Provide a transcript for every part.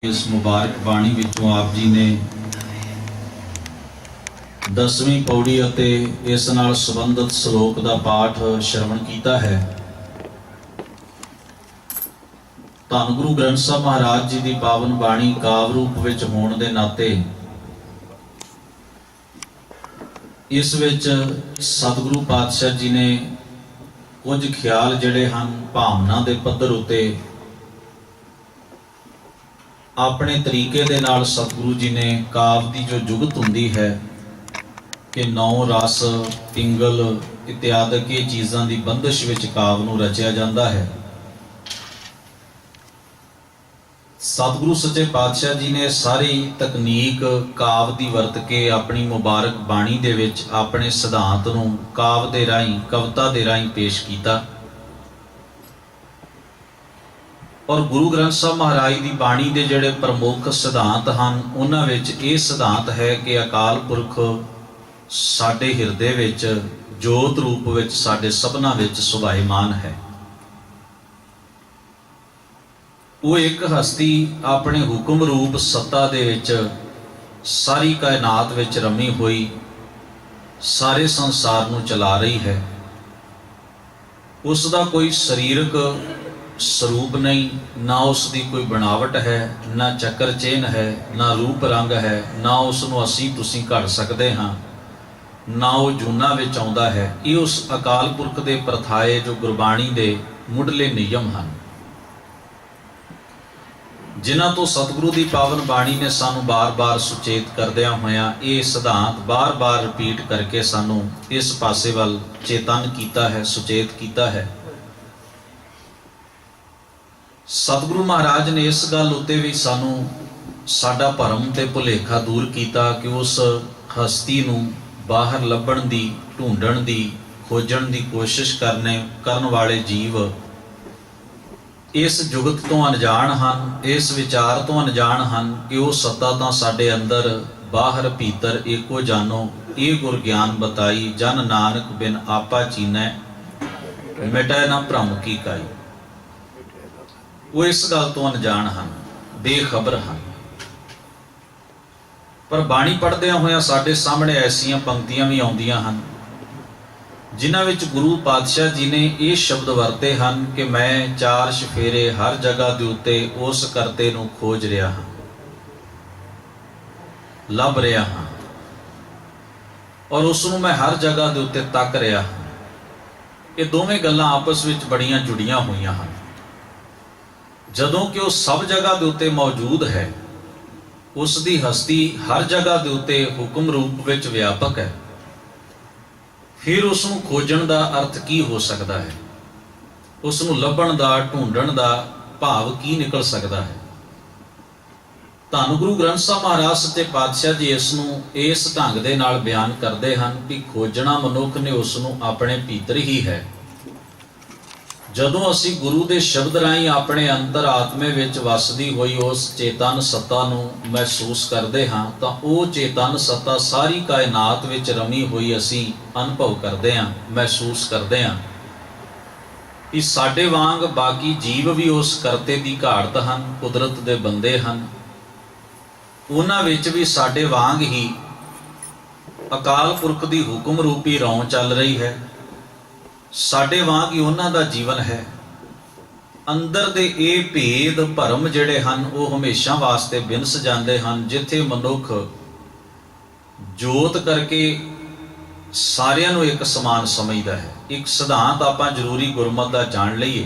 इस मुबारक बाणी विचों आप जी ने 10वीं पौड़ी अते इस नाल संबंधित श्लोक का पाठ श्रवण किया है। धन गुरु ग्रंथ साहब महाराज जी की पावन बाणी काव रूप विच होण दे नाते इस विच सतगुरु पातशाह जी ने कुछ ख्याल जिहड़े हन भावना दे पद्धर उते अपने तरीके दे नाल सतगुरु जी ने काव की जो जुगत हुंदी है कि 9 रस पिंगल इत्यादि ये चीज़ों की बंदिश विच काव नूं रचिया जाता है। सतगुरु सच्चे पातशाह जी ने सारी तकनीक काव की वरत के अपनी मुबारक बाणी दे विच अपने सिद्धांत नूं काव दे राहीं कविता दे राहीं पेश किया और गुरु ग्रंथ साहब महाराज की बाणी के जोड़े प्रमुख सिद्धांत हैं उन्हां विच ये सिद्धांत है कि अकाल पुरख साडे हिरदे विच जोत रूप विच साडे सबना विच सुभाईमान है। वो एक हस्ती अपने हुक्म रूप सत्ता दे विच सारी कायनात विच रमी हुई सारे संसार नूं चला रही है। उसका कोई शरीरक स्वरूप नहीं, ना उसकी कोई बनावट है, ना चक्कर चेन है, ना रूप रंग है, ना उसनों असी तुसी घड़ सकते हाँ, ना वो जूना विच आउंदा है। ये उस अकाल पुरख दे प्रथाए जो गुरबाणी दे मुढ़ले नियम हैं जिन्हां तो सतगुरु की पावन बाणी ने सानू बार बार सुचेत करदियां होया ये सिद्धांत बार बार रिपीट करके सानू इस पासे वल चेतन किया है, सुचेत किया है। सतगुरु महाराज ने इस गल उत्ते भी सानू साडा भरम ते भुलेखा दूर किया कि उस हस्ती नूं बाहर लभण दी ढूंढण दी खोजण दी कोशिश करन वाले जीव इस जुगत तो अनजान हन, इस विचार तो अनजान हन कि वह सत्ता तां साडे अंदर बाहर भीतर एको जानो ये गुर ज्ञान बताई जन नानक बिन आपा चीनै मिटै ना भ्रम की काई। वो इस गल तो अनजान हैं, बेखबर हैं। पर बाणी पढ़दियां होया साडे सामने ऐसियां पंक्तियां भी आउंदियां हन जिन्हां विच गुरु पातशाह जी ने ये शब्द वरते हैं कि मैं 4 चफेरे हर जगह दे उत्ते उस करते नूं खोज रहा हाँ, लभ रहा हाँ और उसनूं मैं हर जगह दे उत्ते तक रहा हाँ। ये दोवें गल्लां आपस विच बड़ियां जुड़ियां होईयां हन। जदों कि वह सब जगह के उत्ते मौजूद है, उसकी हस्ती हर जगह के उत्ते हुक्म रूप विच व्यापक है, फिर उसनूं खोजण का अर्थ की हो सकता है, उसनूं लभण का ढूंढण का भाव की निकल सकता है। धन गुरु ग्रंथ साहब महाराज सच्चे पातशाह जी इसनूं इस ढंग दे नाल बयान करते हैं कि खोजना मनुख ने उसनूं अपने भीतर ही है। जदों असी गुरु के शब्द राही अपने अंतर आत्मे विच वसदी हुई उस चेतन सत्ता नूं महसूस करते हाँ तो वह चेतन सत्ता सारी कायनात विच रमी हुई असी अनुभव करते हैं, महसूस करते हैं कि साडे वांग बाकी जीव भी उस करते की घाड़त हैं, कुदरत के बंदे हैं। उन्हां विच भी साडे वांग ही अकाल पुरख की हुक्म रूपी रौं चल रही है, साडे वांग ही उन्हां दा जीवन है। अंदर दे ये भेद भरम जिहड़े हन वो हमेशा वास्ते बिनस जाते हैं। जिथे मनुख जोत करके सारियां नूं एक समान समझदा है। एक सिद्धांत आपां जरूरी गुरमत दा जान लईए।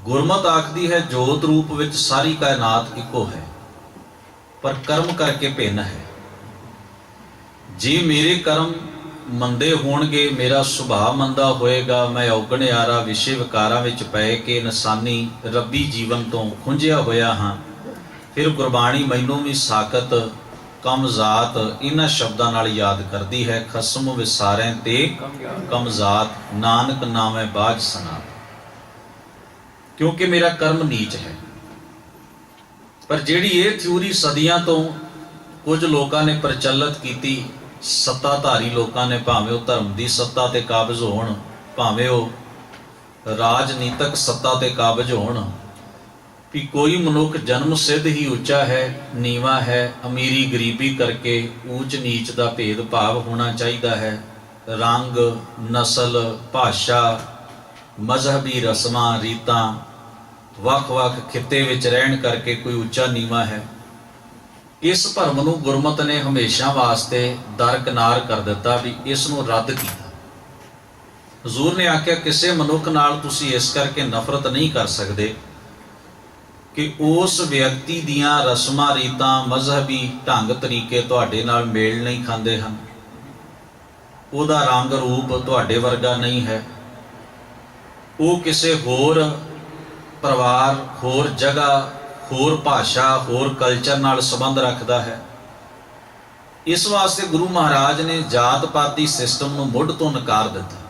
गुरमत आखदी है जोत रूप विच सारी कायनात इको है पर कर्म करके भिन्न है। जे मेरे कर्म मंदे होणगे, मेरा सुभाव मंदा होएगा, मैं औगणियारा विषय विकारां विच पै के इंसानी रब्बी जीवन तो खुंझिया होया हाँ, फिर गुरबाणी मैनूं भी साकत कम जात इन्हां शब्दां नाल याद करदी है। खसम विसारें ते कम जात नानक नामै बाझ सना, क्योंकि मेरा कर्म नीच है। पर जिहड़ी ये थ्योरी सदियां तो कुछ लोगों ने प्रचलित की, सत्ताधारी लोगों ने, भावें वो धर्म की सत्ता ते काबज होण, भावें वो राजनीतिक सत्ता ते काबज होण, कि कोई मनुख जन्म सिद्ध ही ऊंचा है, नीवा है, अमीरी गरीबी करके ऊंच नीच का भेदभाव होना चाहिए है, रंग नस्ल भाषा मजहबी रस्मां रीतां वख-वख खिते विच रहण करके कोई ऊंचा नीवा है। इस भरम नूं गुरमत ने हमेशा वास्ते दरकिनार कर दिता भी इस नूं रद्द किया। हजूर ने आख्या किसी मनुख नाल तुसीं इस करके नफरत नहीं कर सकते कि उस व्यक्ति दियां रस्मां रीतां मजहबी ढंग तरीके तुहाडे नाल मेल नहीं खांदे हन, उहदा रंग रूप तुहाडे वर्गा नहीं है, वो किसी होर परिवार होर जगह होर भाषा होर कल्चर नाल संबंध रखता है। इस वास्ते गुरु महाराज ने जात पाती सिस्टम नूं मुढ़ तो नकार दिता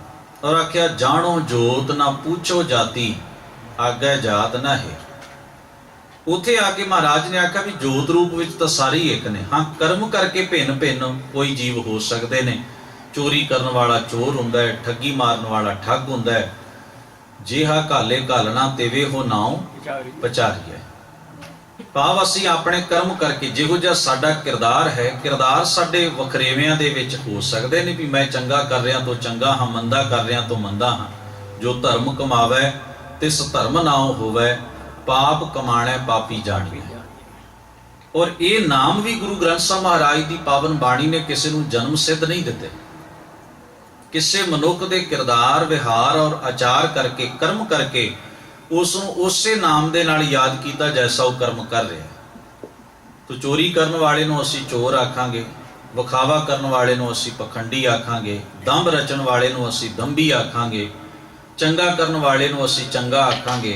और आख्या जाणो जोत ना पूछो जाति, आगे जात ना है। उत्थे आके महाराज ने आख्या भी जोत रूप विच तां सारे ही एक ने, हाँ कर्म करके भिन्न भिन्न कोई जीव हो सकते ने। चोरी करन वाला चोर हुंदा है, ठगी मारन वाला ठग हुंदा है, जिहा घाले घालना तेवे हो नाउ पचारी है। भाव असीं अपने कर्म करके जिहो जिहा साडा किरदार है, किरदार साडे वखरेविਆਂ ਦੇ ਵਿੱਚ हो सकते ने भी मैं चंगा कर रहा तो चंगा हाँ, मंदा कर रहा तो मंदा हाँ। जो धर्म कमावै तिस धर्म नाउ होवै, पाप कमाणै पापी जाणिए। और ये नाम भी गुरु ग्रंथ साहब महाराज की पावन बाणी ने किसी को जन्म सिद्ध नहीं दिते। किसी मनुख के किरदार विहार और आचार करके कर्म करके उसनों उसे नाम दे नाल याद किया जैसा वो कर्म कर रहा है। तो चोरी करने वाले नूं असीं चोर आखांगे, विखावा करने वाले नूं असीं पखंडी आखांगे, दंभ रचन वाले नूं असीं दंभी आखांगे, चंगा करने वाले नूं असीं चंगा आखांगे,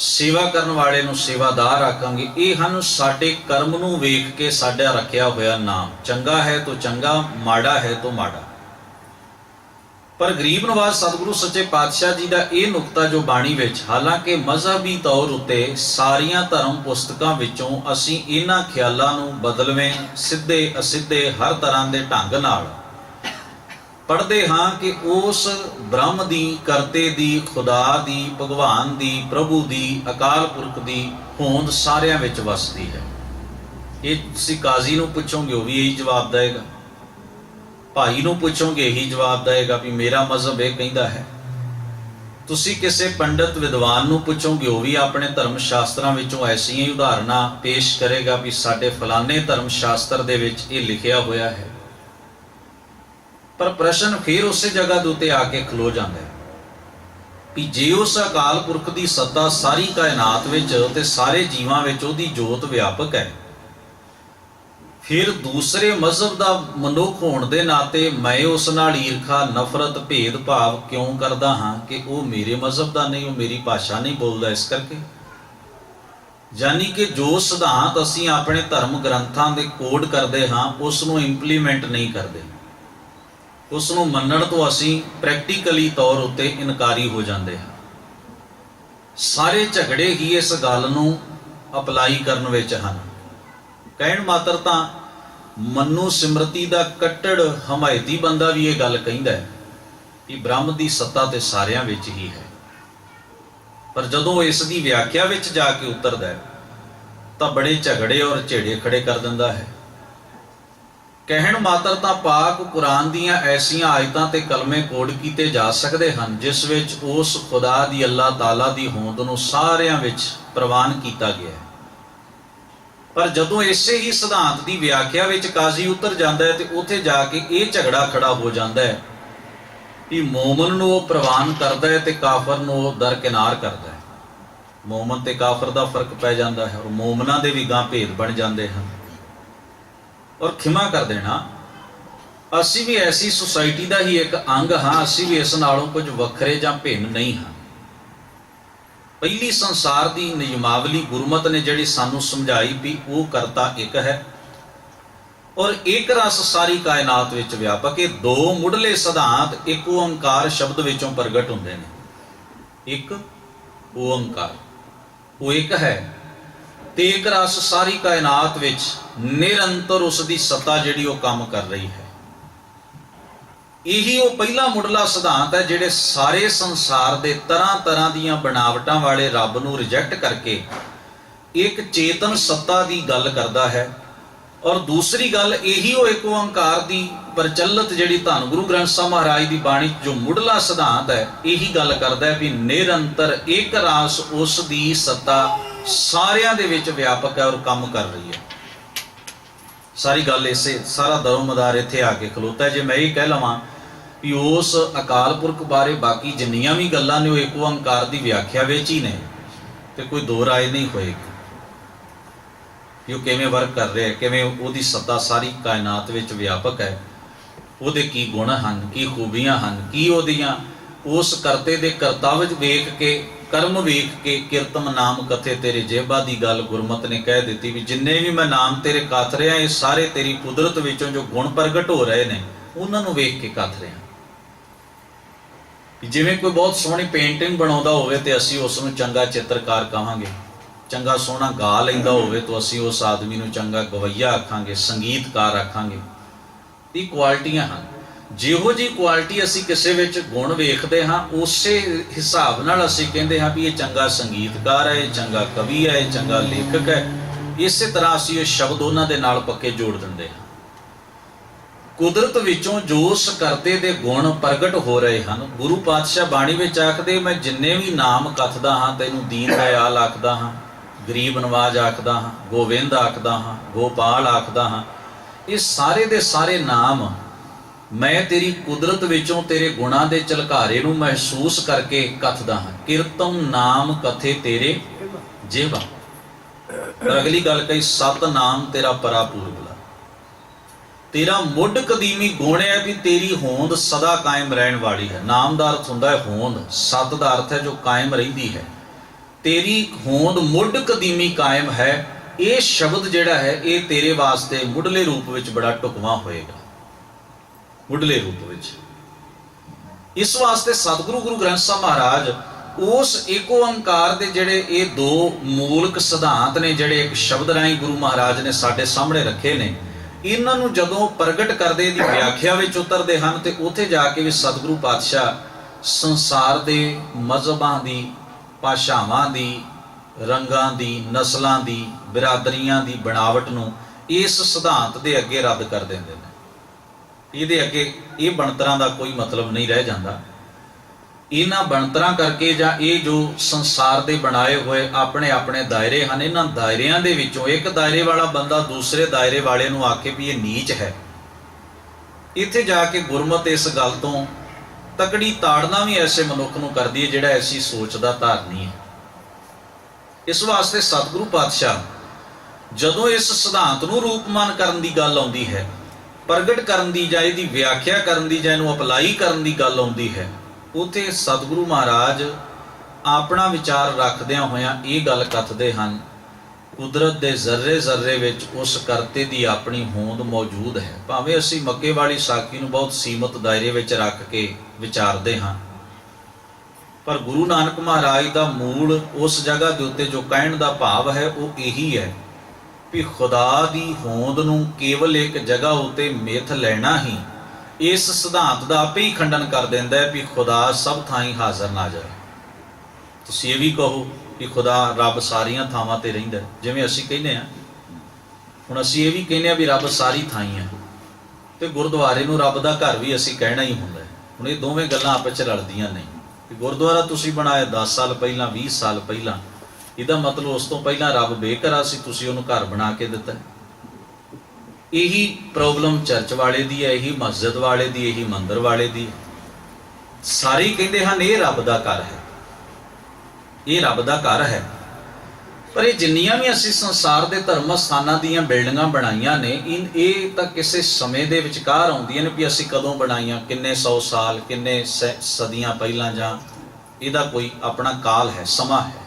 सेवा करने वाले नूं सेवादार आखांगे। ये हन साडे कर्म नूं वेख के साडा रखिया होया नाम। चंगा है तो चंगा, माड़ा है तो माड़ा। पर गरीब नवाज सतगुरु सच्चे पातशाह जी का यह नुकता जो बाणी विच, हालांकि मजहबी तौर उत्ते सारियां धर्म पुस्तकां विचों असीं इन्हां ख्यालां नूं बदलवें सिद्धे असिद्धे हर तरह के ढंग नाल पढ़ते हाँ कि उस ब्रह्म दी करते दी खुदा दी भगवान दी प्रभु दी अकाल पुरख दी होंद सारियां विच वसदी है। ये तुसीं काजी नूं पुछोगे वो भी यही जवाब देगा, भाई नूं पुछोगे यही जवाब देगा भी मेरा मजहब यह कहता है। तुसीं किसी पंडित विद्वान नूं पुछोगे वो भी अपने धर्म शास्त्रां विचों ऐसियां ही उदाहरणां पेश करेगा भी साडे फलाने धर्म शास्त्र दे विच ये लिखिया होया है। पर प्रश्न फिर उस जगह के उत्ते आके खलो जाता है कि जे उस अकाल पुरख की सत्ता सारी कायनात विच ते सारे जीवां विच उहदी जोत व्यापक है, फिर दूसरे मजहब का मनुख होने के नाते मैं उस नाल ईरखा नफरत भेदभाव क्यों करता हाँ कि वह मेरे मजहब का नहीं, वो मेरी भाषा नहीं बोलता। इस करके यानी कि जो सिद्धांत असीं अपने धर्म ग्रंथां दे कोड करते हाँ उसनूं इंप्लीमेंट नहीं करते, उसनूं मन्नण तो असीं प्रैक्टिकली तौर उत्ते इनकारी हो जाते हैं। सारे झगड़े ही इस गल नूं अपलाई करन विच हन। कहण मात्र तां मनु सिमरती दा कट्टड़ हमायती बंदा भी ये गल कहिंदा है कि ब्रह्म की सत्ता ते सारियां विच ही है, पर जदों इस दी व्याख्या विच जाके उतरदा है तां बड़े झगड़े और झेड़े खड़े कर दिंदा है। कहण मात्र तां पाक कुरान दियां ऐसियां आयतां ते कलमे कोड कीते जा सकते हैं जिस विच उस खुदा दी अल्लाह ताला दी होंद नूं सारियां विच प्रवान किया गया है। पर जदों इसे ही सिद्धांत की व्याख्या विच काजी उतर जाता है तो उत्थे जाके ये झगड़ा खड़ा हो जाता है कि मोमन नूं वो प्रवान करता है तो काफर नूं वो दरकिनार करता है। मोमन ते काफर का फर्क पै जाता है और मोमना दे भी गां भेद बन जाते हैं। और खिमा कर देना, असी भी ऐसी सोसाइटी का ही एक अंग हाँ, असी भी इस नालों कुछ वखरे जां भिन्न नहीं हाँ। पहली संसार की नियमावली गुरमत ने जिहड़ी सानू समझाई भी वो करता एक है और एक रस सारी कायनात विच व्यापक। ये दो मुढ़ले सिद्धांत एक ओंकार शब्द विचों प्रगट हुंदे ने। एक ओंकार वो एक है ते एक रस सारी कायनात विच निरंतर उसकी सत्ता जिहड़ी वो काम कर रही है। यही वो पहला मुढ़ला सिद्धांत है जिहड़े सारे संसार दे तरह तरह दीयां बनावटां वाले रब नूं रिजैक्ट करके एक चेतन सत्ता की गल करता है, और दूसरी गल यही वो एक ओंकार की प्रचलित जिहड़ी धन गुरु ग्रंथ साहिब महाराज की बाणी जो मुढ़ला सिद्धांत है, यही गल करता है भी निरंतर एक रास उस दी सत्ता सारियां दे विच व्यापक है और काम कर रही है। सारी गल इसे सारा दरोमदार इत्थे आके खलोता है। जे मैं ये कह लवां भी उस अकाल पुरख बारे बाकी जिन्नियां भी गल्लां ने वो एक ओंकार की व्याख्या विच ही ने, तो कोई दो राय नहीं होएगी कि वो किवें वर्क कर रहा है, किवें उहदी सत्ता सारी कायनात विच व्यापक है, उहदे की गुण हन, की खूबियां हन, की उहदियां उस करते दे करतव्य वेख के, कर्म वेख के, किरतम नाम कथे तेरे जेबा दी गल गुरमत ने कह दी भी जिन्ने भी मैं नाम तेरे कथ रहा ये सारे तेरी कुदरत विचों जो गुण प्रगट हो रहे हैं उन्हां नूं वेख के कथ रहा। जिवें कोई बहुत सोहनी पेंटिंग बनाउंदा होवे ते असीं उस नूं चंगा चित्रकार कहांगे, चंगा सोहना गा लैंदा होवे तो असीं उस आदमी नूं चंगा गवैया आखांगे, संगीतकार आखांगे। ये क्वालिटियां हैं। जिहो जी क्वालिटी असीं किसी विच गुण वेखदे हां उसे हिसाब नाल असीं कहंदे हां भी ये चंगा संगीतकार है, ये चंगा कवि है, ये चंगा लेखक है। इस तरह असीं ये शब्द उन्हां दे नाल पक्के जोड़ दिंदे हां। कुदरत विचों जो उस करते दे गुण प्रगट हो रहे हैं, गुरु पातशाह बाणी विच आखदे मैं जिन्ने भी नाम कथदा हां तैनूं दीन दयाल आखदा हां, गरीब नवाज आखदा हां, गोविंद आखदा हां, गोपाल आखदा हां। ये सारे दे सारे नाम मैं तेरी कुदरत विचों तेरे गुणां दे झलकारे नूं महसूस करके कथदा हां। किरतम नाम कथे तेरे जेबा। पर अगली गल कही सत नाम तेरा परा पूरबला। तेरा मुढ़ कदीमी गुण है भी तेरी होंद सदा कायम रहने वाली है। नाम का अर्थ होंदा है होंद, सत का अर्थ है जो कायम रहिंदी है। तेरी होंद मुढ़ कदीमी कायम है। ये शब्द जिहड़ा है ये तेरे वास्ते मुढ़ले रूप विच बड़ा ढुकवां होएगा, मुढ़ले रूप विच। इस वास्ते सतगुरु गुरु ग्रंथ साहिब महाराज उस एक ओंकार दे जिहड़े ये दो मूलक सिद्धांत ने जिहड़े एक शब्द राही गुरु महाराज ने साडे सामने रखे ने, इन्हां नूं जदों प्रगट करदे दी व्याख्या विच उतरदे हन ते उत्थे जाके भी सतगुरु पातशाह संसार दे मजहबां दी, भाषावां दी, रंगां दी, नस्लां दी, बिरादरियां दी बनावट नूं इस सिद्धांत दे अगे रद्द कर दिंदे ने। इहदे अगे ये बनतरां दा कोई मतलब नहीं रह जांदा। इन्हां बनतरां करके जां ये जो संसार दे बनाए हुए अपने अपने दायरे हैं, इन्हां दायरियां दे विचों एक दायरे वाला बंदा दूसरे दायरे वाले नूं आखे भी ये नीच है। इत्थे जाके गुरमत इस गल तो तकड़ी ताड़ना भी ऐसे मनुख नूं करदी है जिहड़ा ऐसी सोच दा धारनी है। इस वास्ते सतगुरु पातशाह जदों इस सिद्धांत नूं रूपमान करन दी गल आउंदी है, प्रगट करन दी जां इहदी व्याख्या करन दी जां इहनूं अपलाई करन दी गल आउंदी है, उत्थे सतगुरु महाराज अपना विचार रखदियां होयां ये गल कथदे हन, कुदरत दे जर्रे जर्रे विच उस करते दी अपनी होंद मौजूद है। भावें असीं मक्के वाली साखी नूं बहुत सीमित दायरे विच रख के विचारदे हां, पर गुरु नानक महाराज दा मूल उस जगह दे उत्ते जो कहण दा भाव है वो यही है भी खुदा दी होंद नूं केवल एक जगह उत्ते मिथ लैना ही इस सिद्धांत का आपे ही खंडन कर देंदा है भी खुदा सब थाई हाज़र नाज़र। तुसीं ये भी कहो कि खुदा रब सारियां थावां ते रहिंदा है, जिवें असीं कहने आ हुण असीं ये भी कहने भी रब सारी थाई है, तो गुरुद्वारे नूं रब दा घर भी असीं कहना ही हुंदा है। हुण ये दोवें गल्लां आपस च रलदियां नहीं कि गुरुद्वारा तुसीं बनाया 10 साल पहलां 20 साल पहलां, इहदा मतलब उस तो पहलां रब बेघरा सी, तुसीं उहनूं घर बना के दित्ता है। यही प्रॉब्लम चर्च वाले दी है, यही मस्जिद वाले दी, यही मंदिर वाले दी। सारे कहते हैं ये रब का घर है, ये रब का घर है। पर ये जिन्नियां भी असीं संसार के धर्म स्थानां दीयां बिल्डिंगां बनाईयां ने, ये तां किसी समय दे विचकार आउंदियां ने भी असीं कदों बनाईयां, किन्ने 100 साल किन्ने सदियां पहलां, जां इहदा कोई अपना काल है, समा है।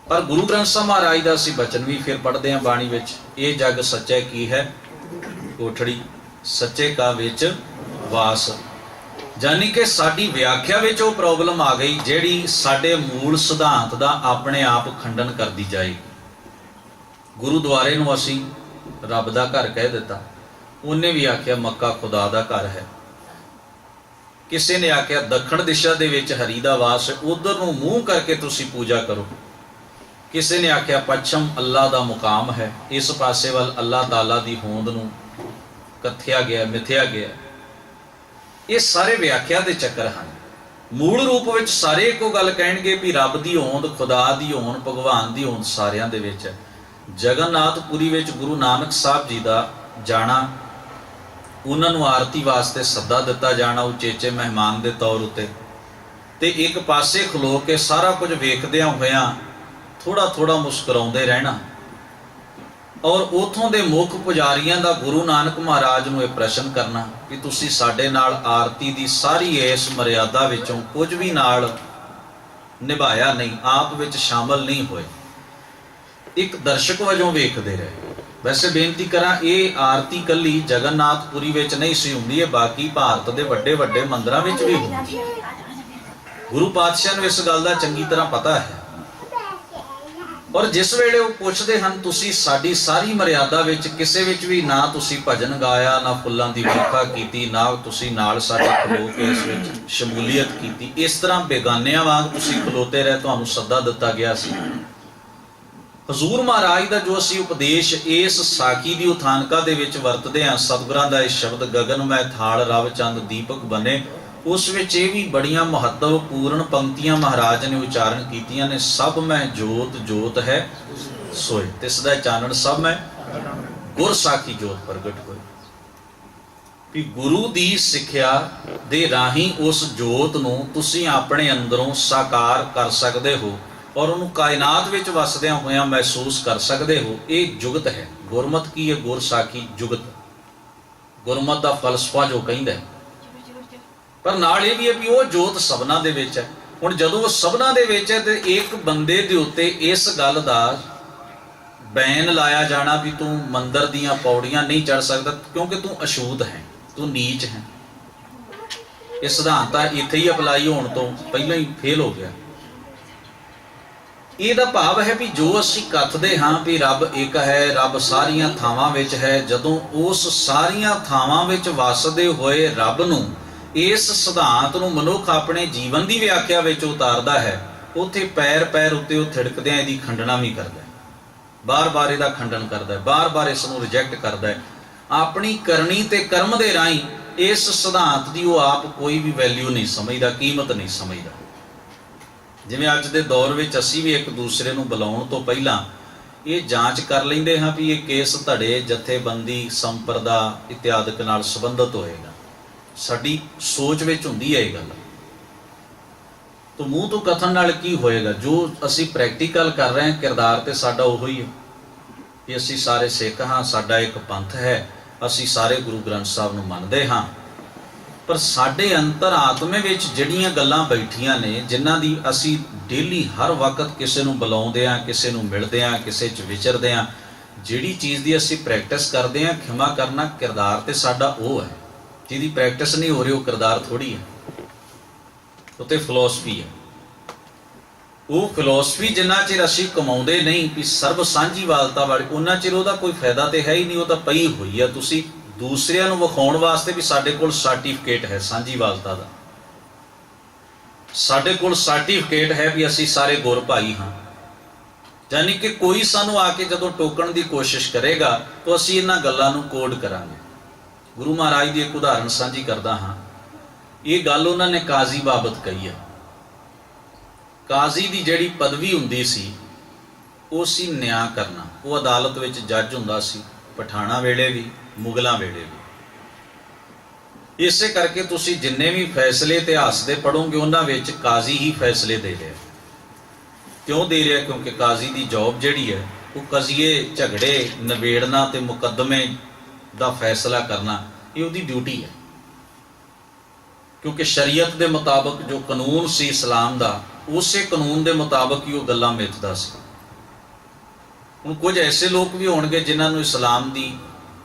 पर गुरु ग्रंथ साहिब महाराज का असीं बचन भी फिर पढ़ते हैं बाणी विच, ये जग सच्चा की है कोठड़ी सच्चे का विच वास। जानी कि साडी व्याख्या विच वो प्रॉब्लम आ गई जिहड़ी साडे मूल सिद्धांत दा अपने आप खंडन कर दी जाएगी। गुरुद्वारे नूं असीं रब दा घर कह दिता, उन्हें भी आख्या मक्का खुदा दा घर है। किसी ने आख्या दक्षिण दिशा दे विच हरी दा वास है, उधर नूं मूँह करके तुसीं पूजा करो। ਕਿਸੇ ਨੇ ਆਖਿਆ ਪੱਛਮ ਅੱਲਾ ਦਾ ਮੁਕਾਮ ਹੈ, ਇਸ ਪਾਸੇ ਵੱਲ ਅੱਲਾ ਤਾਲਾ ਦੀ ਹੋਂਦ ਨੂੰ ਕਥਿਆ ਗਿਆ, ਮਿਥਿਆ ਗਿਆ। ਇਹ ਸਾਰੇ ਵਿਆਖਿਆ ਦੇ ਚੱਕਰ ਹਨ। ਮੂਲ ਰੂਪ ਵਿੱਚ ਸਾਰੇ ਇੱਕੋ ਗੱਲ ਕਹਿਣਗੇ ਵੀ ਰੱਬ ਦੀ ਹੋਂਦ, ਖੁਦਾ ਦੀ ਹੋਂਦ, ਭਗਵਾਨ ਦੀ ਹੋਂਦ ਸਾਰਿਆਂ ਦੇ ਵਿੱਚ ਹੈ। ਜਗਨਨਾਥਪੁਰੀ ਵਿੱਚ ਗੁਰੂ ਨਾਨਕ ਸਾਹਿਬ ਜੀ ਦਾ ਜਾਣਾ, ਉਹਨਾਂ ਨੂੰ ਆਰਤੀ ਵਾਸਤੇ ਸੱਦਾ ਦਿੱਤਾ ਜਾਣਾ ਉਚੇਚੇ ਮਹਿਮਾਨ ਦੇ ਤੌਰ ਉੱਤੇ, ਤੇ ਇੱਕ ਪਾਸੇ ਖਲੋ ਕੇ ਸਾਰਾ ਕੁਝ ਵੇਖਦਿਆਂ ਹੋਇਆਂ ਥੋੜਾ ਥੋੜਾ ਮੁਸਕਰਾਉਂਦੇ ਰਹਿਣਾ। ਔਰ ਉਥੋਂ ਦੇ ਮੁੱਖ ਪੁਜਾਰੀਆਂ ਦਾ ਗੁਰੂ ਨਾਨਕ ਮਹਾਰਾਜ ਨੂੰ ਇਹ ਪ੍ਰਸ਼ਨ ਕਰਨਾ ਕਿ ਤੁਸੀਂ ਸਾਡੇ ਨਾਲ ਆਰਤੀ ਦੀ ਸਾਰੀ ਇਸ ਮਰਿਆਦਾ ਵਿੱਚੋਂ ਕੁਝ ਵੀ ਨਾਲ ਨਿਭਾਇਆ ਨਹੀਂ, ਆਪ ਵਿੱਚ ਸ਼ਾਮਲ ਨਹੀਂ ਹੋਏ, ਇੱਕ ਦਰਸ਼ਕ ਵਜੋਂ ਵੇਖਦੇ ਰਹੇ। ਵੈਸੇ ਬੇਨਤੀ ਕਰਾਂ, ਇਹ ਆਰਤੀ ਕੱਲੀ ਜਗਨਨਾਥਪੁਰੀ ਵਿੱਚ ਨਹੀਂ ਸੀ ਹੁੰਦੀ, ਇਹ ਬਾਕੀ ਭਾਰਤ ਦੇ ਵੱਡੇ ਵੱਡੇ ਮੰਦਿਰਾਂ ਵਿੱਚ ਵੀ ਹੁੰਦੀ ਹੈ। ਗੁਰੂ ਪਾਤਸ਼ਾਹ ਨੂੰ ਇਸ ਗੱਲ ਦਾ ਚੰਗੀ ਤਰ੍ਹਾਂ ਪਤਾ ਹੈ। ਔਰ ਜਿਸ ਵੇਲੇ ਉਹ ਪੁੱਛਦੇ ਹਨ ਤੁਸੀਂ ਸਾਡੀ ਸਾਰੀ ਮਰਿਆਦਾ ਵਿੱਚ ਕਿਸੇ ਵਿੱਚ ਵੀ ਨਾ ਤੁਸੀਂ ਭਜਨ ਗਾਇਆ, ਨਾ ਫੁੱਲਾਂ ਦੀ ਵਰਖਾ ਕੀਤੀ, ਨਾ ਤੁਸੀਂ ਨਾਲ ਸਾਡੇ ਖਲੋ ਕੇ ਇਸ ਵਿੱਚ ਸ਼ਮੂਲੀਅਤ ਕੀਤੀ, ਇਸ ਤਰ੍ਹਾਂ ਬੇਗਾਨਿਆਂ ਵਾਂਗ ਤੁਸੀਂ ਖਲੋਤੇ ਰਹੇ, ਤੁਹਾਨੂੰ ਸੱਦਾ ਦਿੱਤਾ ਗਿਆ ਸੀ। ਹਜ਼ੂਰ ਮਹਾਰਾਜ ਦਾ ਜੋ ਅਸੀਂ ਉਪਦੇਸ਼ ਇਸ ਸਾਖੀ ਦੀ ਉਥਾਨਕਾ ਦੇ ਵਿੱਚ ਵਰਤਦੇ ਹਾਂ, ਸਤਿਗੁਰਾਂ ਦਾ ਇਹ ਸ਼ਬਦ ਗਗਨ ਮੈਂ ਥਾਲ ਰਵ ਚੰਦ ਦੀਪਕ ਬਨੇ, ਉਸ ਵਿੱਚ ਇਹ ਵੀ ਬੜੀਆਂ ਮਹੱਤਵਪੂਰਨ ਪੰਕਤੀਆਂ ਮਹਾਰਾਜ ਨੇ ਉਚਾਰਨ ਕੀਤੀਆਂ ਨੇ। ਸਭ ਮੈਂ ਜੋਤ ਜੋਤ ਹੈ ਸੋਏ, ਤਿਸ ਦਾ ਚਾਨਣ ਸਭ ਮੈਂ ਗੁਰ ਸਾਖੀ ਜੋਤ ਪ੍ਰਗਟ ਹੋਈ। ਵੀ ਗੁਰੂ ਦੀ ਸਿੱਖਿਆ ਦੇ ਰਾਹੀਂ ਉਸ ਜੋਤ ਨੂੰ ਤੁਸੀਂ ਆਪਣੇ ਅੰਦਰੋਂ ਸਾਕਾਰ ਕਰ ਸਕਦੇ ਹੋ ਔਰ ਉਹਨੂੰ ਕਾਇਨਾਤ ਵਿੱਚ ਵਸਦਿਆਂ ਹੋਇਆਂ ਮਹਿਸੂਸ ਕਰ ਸਕਦੇ ਹੋ। ਇਹ ਜੁਗਤ ਹੈ। ਗੁਰਮਤ ਕੀ ਹੈ? ਗੁਰ ਸਾਖੀ ਜੁਗਤ, ਗੁਰਮਤ ਦਾ ਫਲਸਫਾ ਜੋ ਕਹਿੰਦਾ ਹੈ। ਪਰ ਨਾਲ ਇਹ ਵੀ ਹੈ ਵੀ ਉਹ ਜੋਤ ਸਭਨਾਂ ਦੇ ਵਿੱਚ ਹੈ। ਹੁਣ ਜਦੋਂ ਉਹ ਸਭਨਾਂ ਦੇ ਵਿੱਚ ਹੈ ਤੇ ਇੱਕ ਬੰਦੇ ਦੇ ਉੱਤੇ ਇਸ ਗੱਲ ਦਾ ਬੈਨ ਲਾਇਆ ਜਾਣਾ ਵੀ ਤੂੰ ਮੰਦਰ ਦੀਆਂ ਪੌੜੀਆਂ ਨਹੀਂ ਚੜ ਸਕਦਾ ਕਿਉਂਕਿ ਤੂੰ ਅਛੂਤ ਹੈ, ਤੂੰ ਨੀਚ ਹੈ, ਇਹ ਸਿਧਾਂਤ ਤਾਂ ਇੱਥੇ ਹੀ ਅਪਲਾਈ ਹੋਣ ਤੋਂ ਪਹਿਲਾਂ ਹੀ ਫੇਲ ਹੋ ਗਿਆ। ਇਹਦਾ ਭਾਵ ਹੈ ਵੀ ਜੋ ਅਸੀਂ ਕਥਦੇ ਹਾਂ ਵੀ ਰੱਬ ਇੱਕ ਹੈ, ਰੱਬ ਸਾਰੀਆਂ ਥਾਵਾਂ ਵਿੱਚ ਹੈ, ਜਦੋਂ ਉਸ ਸਾਰੀਆਂ ਥਾਵਾਂ ਵਿੱਚ ਵਸਦੇ ਹੋਏ ਰੱਬ ਨੂੰ, ਇਸ ਸਿਧਾਂਤ ਨੂੰ ਮਨੁੱਖ ਆਪਣੇ ਜੀਵਨ ਦੀ ਵਿਆਖਿਆ ਵਿੱਚ ਉਤਾਰਦਾ ਹੈ, ਉੱਥੇ ਪੈਰ ਪੈਰ ਉੱਤੇ ਉਹ ਥਿੜਕਦਿਆਂ ਇਹਦੀ ਖੰਡਨਾ ਵੀ ਕਰਦਾ ਹੈ, ਬਾਰ-ਬਾਰ ਇਹਦਾ ਖੰਡਨ ਕਰਦਾ ਹੈ, ਬਾਰ-ਬਾਰ ਇਸ ਨੂੰ ਰਿਜੈਕਟ ਕਰਦਾ ਹੈ। ਆਪਣੀ ਕਰਨੀ ਤੇ ਕਰਮ ਦੇ ਰਾਹੀਂ ਇਸ ਸਿਧਾਂਤ ਦੀ ਉਹ ਆਪ ਕੋਈ ਵੀ ਵੈਲਿਊ ਨਹੀਂ ਸਮਝਦਾ, ਕੀਮਤ ਨਹੀਂ ਸਮਝਦਾ। ਜਿਵੇਂ ਅੱਜ ਦੇ ਦੌਰ ਵਿੱਚ ਅਸੀਂ ਵੀ ਇੱਕ ਦੂਸਰੇ ਨੂੰ ਬੁਲਾਉਣ ਤੋਂ ਪਹਿਲਾਂ ਇਹ ਜਾਂਚ ਕਰ ਲੈਂਦੇ ਹਾਂ ਵੀ ਇਹ ਕਿਸ ਧੜੇ, ਜਥੇਬੰਦੀ, ਸੰਪਰਦਾ ਇਤਿਆਦਿਕ ਨਾਲ ਸੰਬੰਧਿਤ ਹੋਏਗਾ। ਸਾਡੀ ਸੋਚ ਵਿੱਚ ਹੁੰਦੀ ਹੈ ਇਹ ਗੱਲ। ਤਾਂ ਮੂੰਹ ਤੋਂ ਕਥਨ ਨਾਲ ਕੀ ਹੋਏਗਾ? ਜੋ ਅਸੀਂ ਪ੍ਰੈਕਟੀਕਲ ਕਰ ਰਹੇ ਹਾਂ ਕਿਰਦਾਰ ਤੇ ਸਾਡਾ ਉਹੋ ਹੀ ਹੈ ਕਿ ਅਸੀਂ ਸਾਰੇ ਸਿੱਖ ਹਾਂ, ਸਾਡਾ ਇੱਕ ਪੰਥ ਹੈ, ਅਸੀਂ ਸਾਰੇ ਗੁਰੂ ਗ੍ਰੰਥ ਸਾਹਿਬ ਨੂੰ ਮੰਨਦੇ ਹਾਂ। ਪਰ ਸਾਡੇ ਅੰਤਰ ਆਤਮੇ ਵਿੱਚ ਜਿਹੜੀਆਂ ਗੱਲਾਂ ਬੈਠੀਆਂ ਨੇ, ਜਿਨ੍ਹਾਂ ਦੀ ਅਸੀਂ ਡੇਲੀ ਹਰ ਵਕਤ ਕਿਸੇ ਨੂੰ ਬੁਲਾਉਂਦੇ ਹਾਂ, ਕਿਸੇ ਨੂੰ ਮਿਲਦੇ ਹਾਂ, ਕਿਸੇ 'ਚ ਵਿਚਰਦੇ ਹਾਂ, ਜਿਹੜੀ ਚੀਜ਼ ਦੀ ਅਸੀਂ ਪ੍ਰੈਕਟਿਸ ਕਰਦੇ ਹਾਂ, ਖਿਮਾ ਕਰਨਾ, ਕਿਰਦਾਰ ਤੇ ਸਾਡਾ ਉਹ ਹੈ। ਜਿਹਦੀ ਪ੍ਰੈਕਟਿਸ ਨਹੀਂ ਹੋ ਰਹੀ ਉਹ ਕਿਰਦਾਰ ਥੋੜੀ ਹੈ, ਉੱਤੇ ਫਿਲਾਸਫੀ ਹੈ। ਉਹ ਫਿਲਾਸਫੀ ਜਿੰਨਾ ਚਿਰ ਅਸੀਂ ਕਮਾਉਂਦੇ ਨਹੀਂ ਵੀ ਸਰਬ ਸਾਂਝੀਵਾਲਤਾ ਵਾਲੀ, ਉਹਨਾਂ ਚਿਰ ਉਹਦਾ ਕੋਈ ਫਾਇਦਾ ਤੇ ਹੈ ਹੀ ਨਹੀਂ, ਉਹ ਤਾਂ ਪਈ ਹੋਈ ਹੈ। ਤੁਸੀਂ ਦੂਸਰਿਆਂ ਨੂੰ ਵਿਖਾਉਣ ਵਾਸਤੇ ਵੀ ਸਾਡੇ ਕੋਲ ਸਰਟੀਫਿਕੇਟ ਹੈ ਸਾਂਝੀਵਾਲਤਾ ਦਾ, ਸਾਡੇ ਕੋਲ ਸਰਟੀਫਿਕੇਟ ਹੈ ਵੀ ਅਸੀਂ ਸਾਰੇ ਗੁਰ ਭਾਈ ਹਾਂ। ਯਾਨੀ ਕਿ ਕੋਈ ਸਾਨੂੰ ਆ ਕੇ ਜਦੋਂ ਟੋਕਣ ਦੀ ਕੋਸ਼ਿਸ਼ ਕਰੇਗਾ ਤਾਂ ਅਸੀਂ ਇਹਨਾਂ ਗੱਲਾਂ ਨੂੰ ਕੋਡ ਕਰਾਂਗੇ। ਗੁਰੂ ਮਹਾਰਾਜ ਦੀ ਇੱਕ ਉਦਾਹਰਣ ਸਾਂਝੀ ਕਰਦਾ ਹਾਂ। ਇਹ ਗੱਲ ਉਹਨਾਂ ਨੇ ਕਾਜ਼ੀ ਬਾਬਤ ਕਹੀ ਹੈ। ਕਾਜ਼ੀ ਦੀ ਜਿਹੜੀ ਪਦਵੀ ਹੁੰਦੀ ਸੀ ਉਹ ਸੀ ਨਿਆਂ ਕਰਨਾ। ਉਹ ਅਦਾਲਤ ਵਿੱਚ ਜੱਜ ਹੁੰਦਾ ਸੀ, ਪਠਾਣਾ ਵੇਲੇ ਵੀ, ਮੁਗਲਾਂ ਵੇਲੇ ਵੀ। ਇਸੇ ਕਰਕੇ ਤੁਸੀਂ ਜਿੰਨੇ ਵੀ ਫੈਸਲੇ ਇਤਿਹਾਸ ਦੇ ਪੜ੍ਹੋਗੇ ਉਹਨਾਂ ਵਿੱਚ ਕਾਜ਼ੀ ਹੀ ਫੈਸਲੇ ਦੇ ਰਿਹਾ। ਕਿਉਂ ਦੇ ਰਿਹਾ? ਕਿਉਂਕਿ ਕਾਜ਼ੀ ਦੀ ਜੌਬ ਜਿਹੜੀ ਹੈ ਉਹ ਕਜ਼ੀਏ, ਝਗੜੇ ਨਿਬੇੜਨਾ ਤੇ ਮੁਕੱਦਮੇ ਦਾ ਫੈਸਲਾ ਕਰਨਾ, ਇਹ ਉਹਦੀ ਡਿਊਟੀ ਹੈ। ਕਿਉਂਕਿ ਸ਼ਰੀਅਤ ਦੇ ਮੁਤਾਬਕ ਜੋ ਕਾਨੂੰਨ ਸੀ ਇਸਲਾਮ ਦਾ, ਉਸੇ ਕਾਨੂੰਨ ਦੇ ਮੁਤਾਬਕ ਹੀ ਉਹ ਗੱਲਾਂ ਮਿੱਥਦਾ ਸੀ। ਹੁਣ ਕੁਝ ਐਸੇ ਲੋਕ ਵੀ ਹੋਣਗੇ ਜਿਨ੍ਹਾਂ ਨੂੰ ਇਸਲਾਮ ਦੀ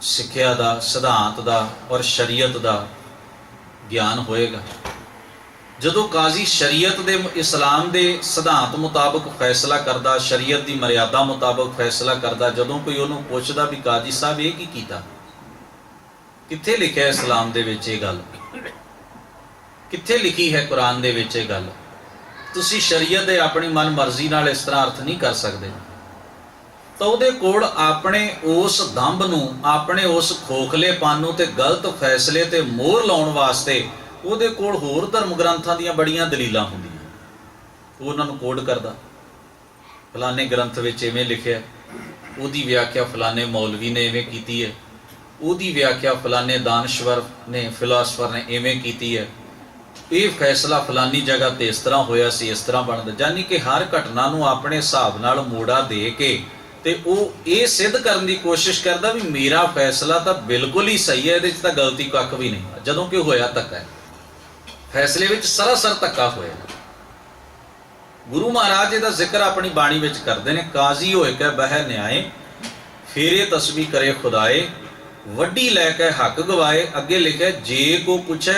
ਸਿੱਖਿਆ ਦਾ, ਸਿਧਾਂਤ ਦਾ ਔਰ ਸ਼ਰੀਅਤ ਦਾ ਗਿਆਨ ਹੋਏਗਾ। ਜਦੋਂ ਕਾਜ਼ੀ ਸ਼ਰੀਅਤ ਦੇ, ਇਸਲਾਮ ਦੇ ਸਿਧਾਂਤ ਮੁਤਾਬਕ ਫੈਸਲਾ ਕਰਦਾ, ਸ਼ਰੀਅਤ ਦੀ ਮਰਿਆਦਾ ਮੁਤਾਬਕ ਫੈਸਲਾ ਕਰਦਾ, ਜਦੋਂ ਕੋਈ ਉਹਨੂੰ ਪੁੱਛਦਾ ਵੀ ਕਾਜ਼ੀ ਸਾਹਿਬ ਇਹ ਕੀ ਕੀਤਾ, ਕਿੱਥੇ ਲਿਖਿਆ ਇਸਲਾਮ ਦੇ ਵਿੱਚ ਇਹ ਗੱਲ, ਕਿੱਥੇ ਲਿਖੀ ਹੈ ਕੁਰਾਨ ਦੇ ਵਿੱਚ ਇਹ ਗੱਲ, ਤੁਸੀਂ ਸ਼ਰੀਅਤ ਦੇ ਆਪਣੀ ਮਨ ਮਰਜ਼ੀ ਨਾਲ ਇਸ ਤਰ੍ਹਾਂ ਅਰਥ ਨਹੀਂ ਕਰ ਸਕਦੇ, ਤਾਂ ਉਹਦੇ ਕੋਲ ਆਪਣੇ ਉਸ ਦੰਭ ਨੂੰ, ਆਪਣੇ ਉਸ ਖੋਖਲੇਪਨ ਨੂੰ ਤੇ ਗਲਤ ਫੈਸਲੇ ਤੇ ਮੋਹਰ ਲਾਉਣ ਵਾਸਤੇ ਉਹਦੇ ਕੋਲ ਹੋਰ ਧਰਮ ਗ੍ਰੰਥਾਂ ਦੀਆਂ ਬੜੀਆਂ ਦਲੀਲਾਂ ਹੁੰਦੀਆਂ। ਉਹ ਉਹਨਾਂ ਨੂੰ ਕੋਡ ਕਰਦਾ, ਫਲਾਣੇ ਗ੍ਰੰਥ ਵਿੱਚ ਇਵੇਂ ਲਿਖਿਆ, ਉਹਦੀ ਵਿਆਖਿਆ ਫਲਾਣੇ ਮੌਲਵੀ ਨੇ ਇਵੇਂ ਕੀਤੀ ਹੈ, ਉਹਦੀ ਵਿਆਖਿਆ ਫਲਾਣੇ ਦਾਨਸ਼ਵਰ ਨੇ, ਫਿਲਾਸਫਰ ਨੇ ਇਵੇਂ ਕੀਤੀ ਹੈ, ਇਹ ਫੈਸਲਾ ਫਲਾਨੀ ਜਗ੍ਹਾ ਤੇ ਇਸ ਤਰ੍ਹਾਂ ਹੋਇਆ ਸੀ, ਇਸ ਤਰ੍ਹਾਂ ਬਣਦਾ। ਯਾਨੀ ਕਿ ਹਰ ਘਟਨਾ ਨੂੰ ਆਪਣੇ ਹਿਸਾਬ ਨਾਲ ਮੋੜਾ ਦੇ ਕੇ ਤੇ ਉਹ ਇਹ ਸਿੱਧ ਕਰਨ ਦੀ ਕੋਸ਼ਿਸ਼ ਕਰਦਾ ਵੀ ਮੇਰਾ ਫੈਸਲਾ ਤਾਂ ਬਿਲਕੁਲ ਹੀ ਸਹੀ ਹੈ, ਇਹਦੇ 'ਚ ਤਾਂ ਗਲਤੀ ਕੱਖ ਵੀ ਨਹੀਂ, ਜਦੋਂ ਕਿ ਹੋਇਆ ਧੱਕਾ ਹੈ, ਫੈਸਲੇ ਵਿੱਚ ਸਰਾਸਰ ਧੱਕਾ ਹੋਇਆ। ਗੁਰੂ ਮਹਾਰਾਜ ਇਹਦਾ ਜ਼ਿਕਰ ਆਪਣੀ ਬਾਣੀ ਵਿੱਚ ਕਰਦੇ ਨੇ। ਕਾਜ਼ੀ ਹੋਏ ਕੈ ਬਹਿ ਨਿਆਏ, ਫੇਰੇ ਤਸਬੀ ਕਰੇ ਖੁਦਾਏ, ਵੱਡੀ ਲੈ ਕੇ ਹੱਕ ਗਵਾਏ। ਅੱਗੇ ਲਿਖਿਆ ਜੇ ਕੋ ਪੁੱਛੇ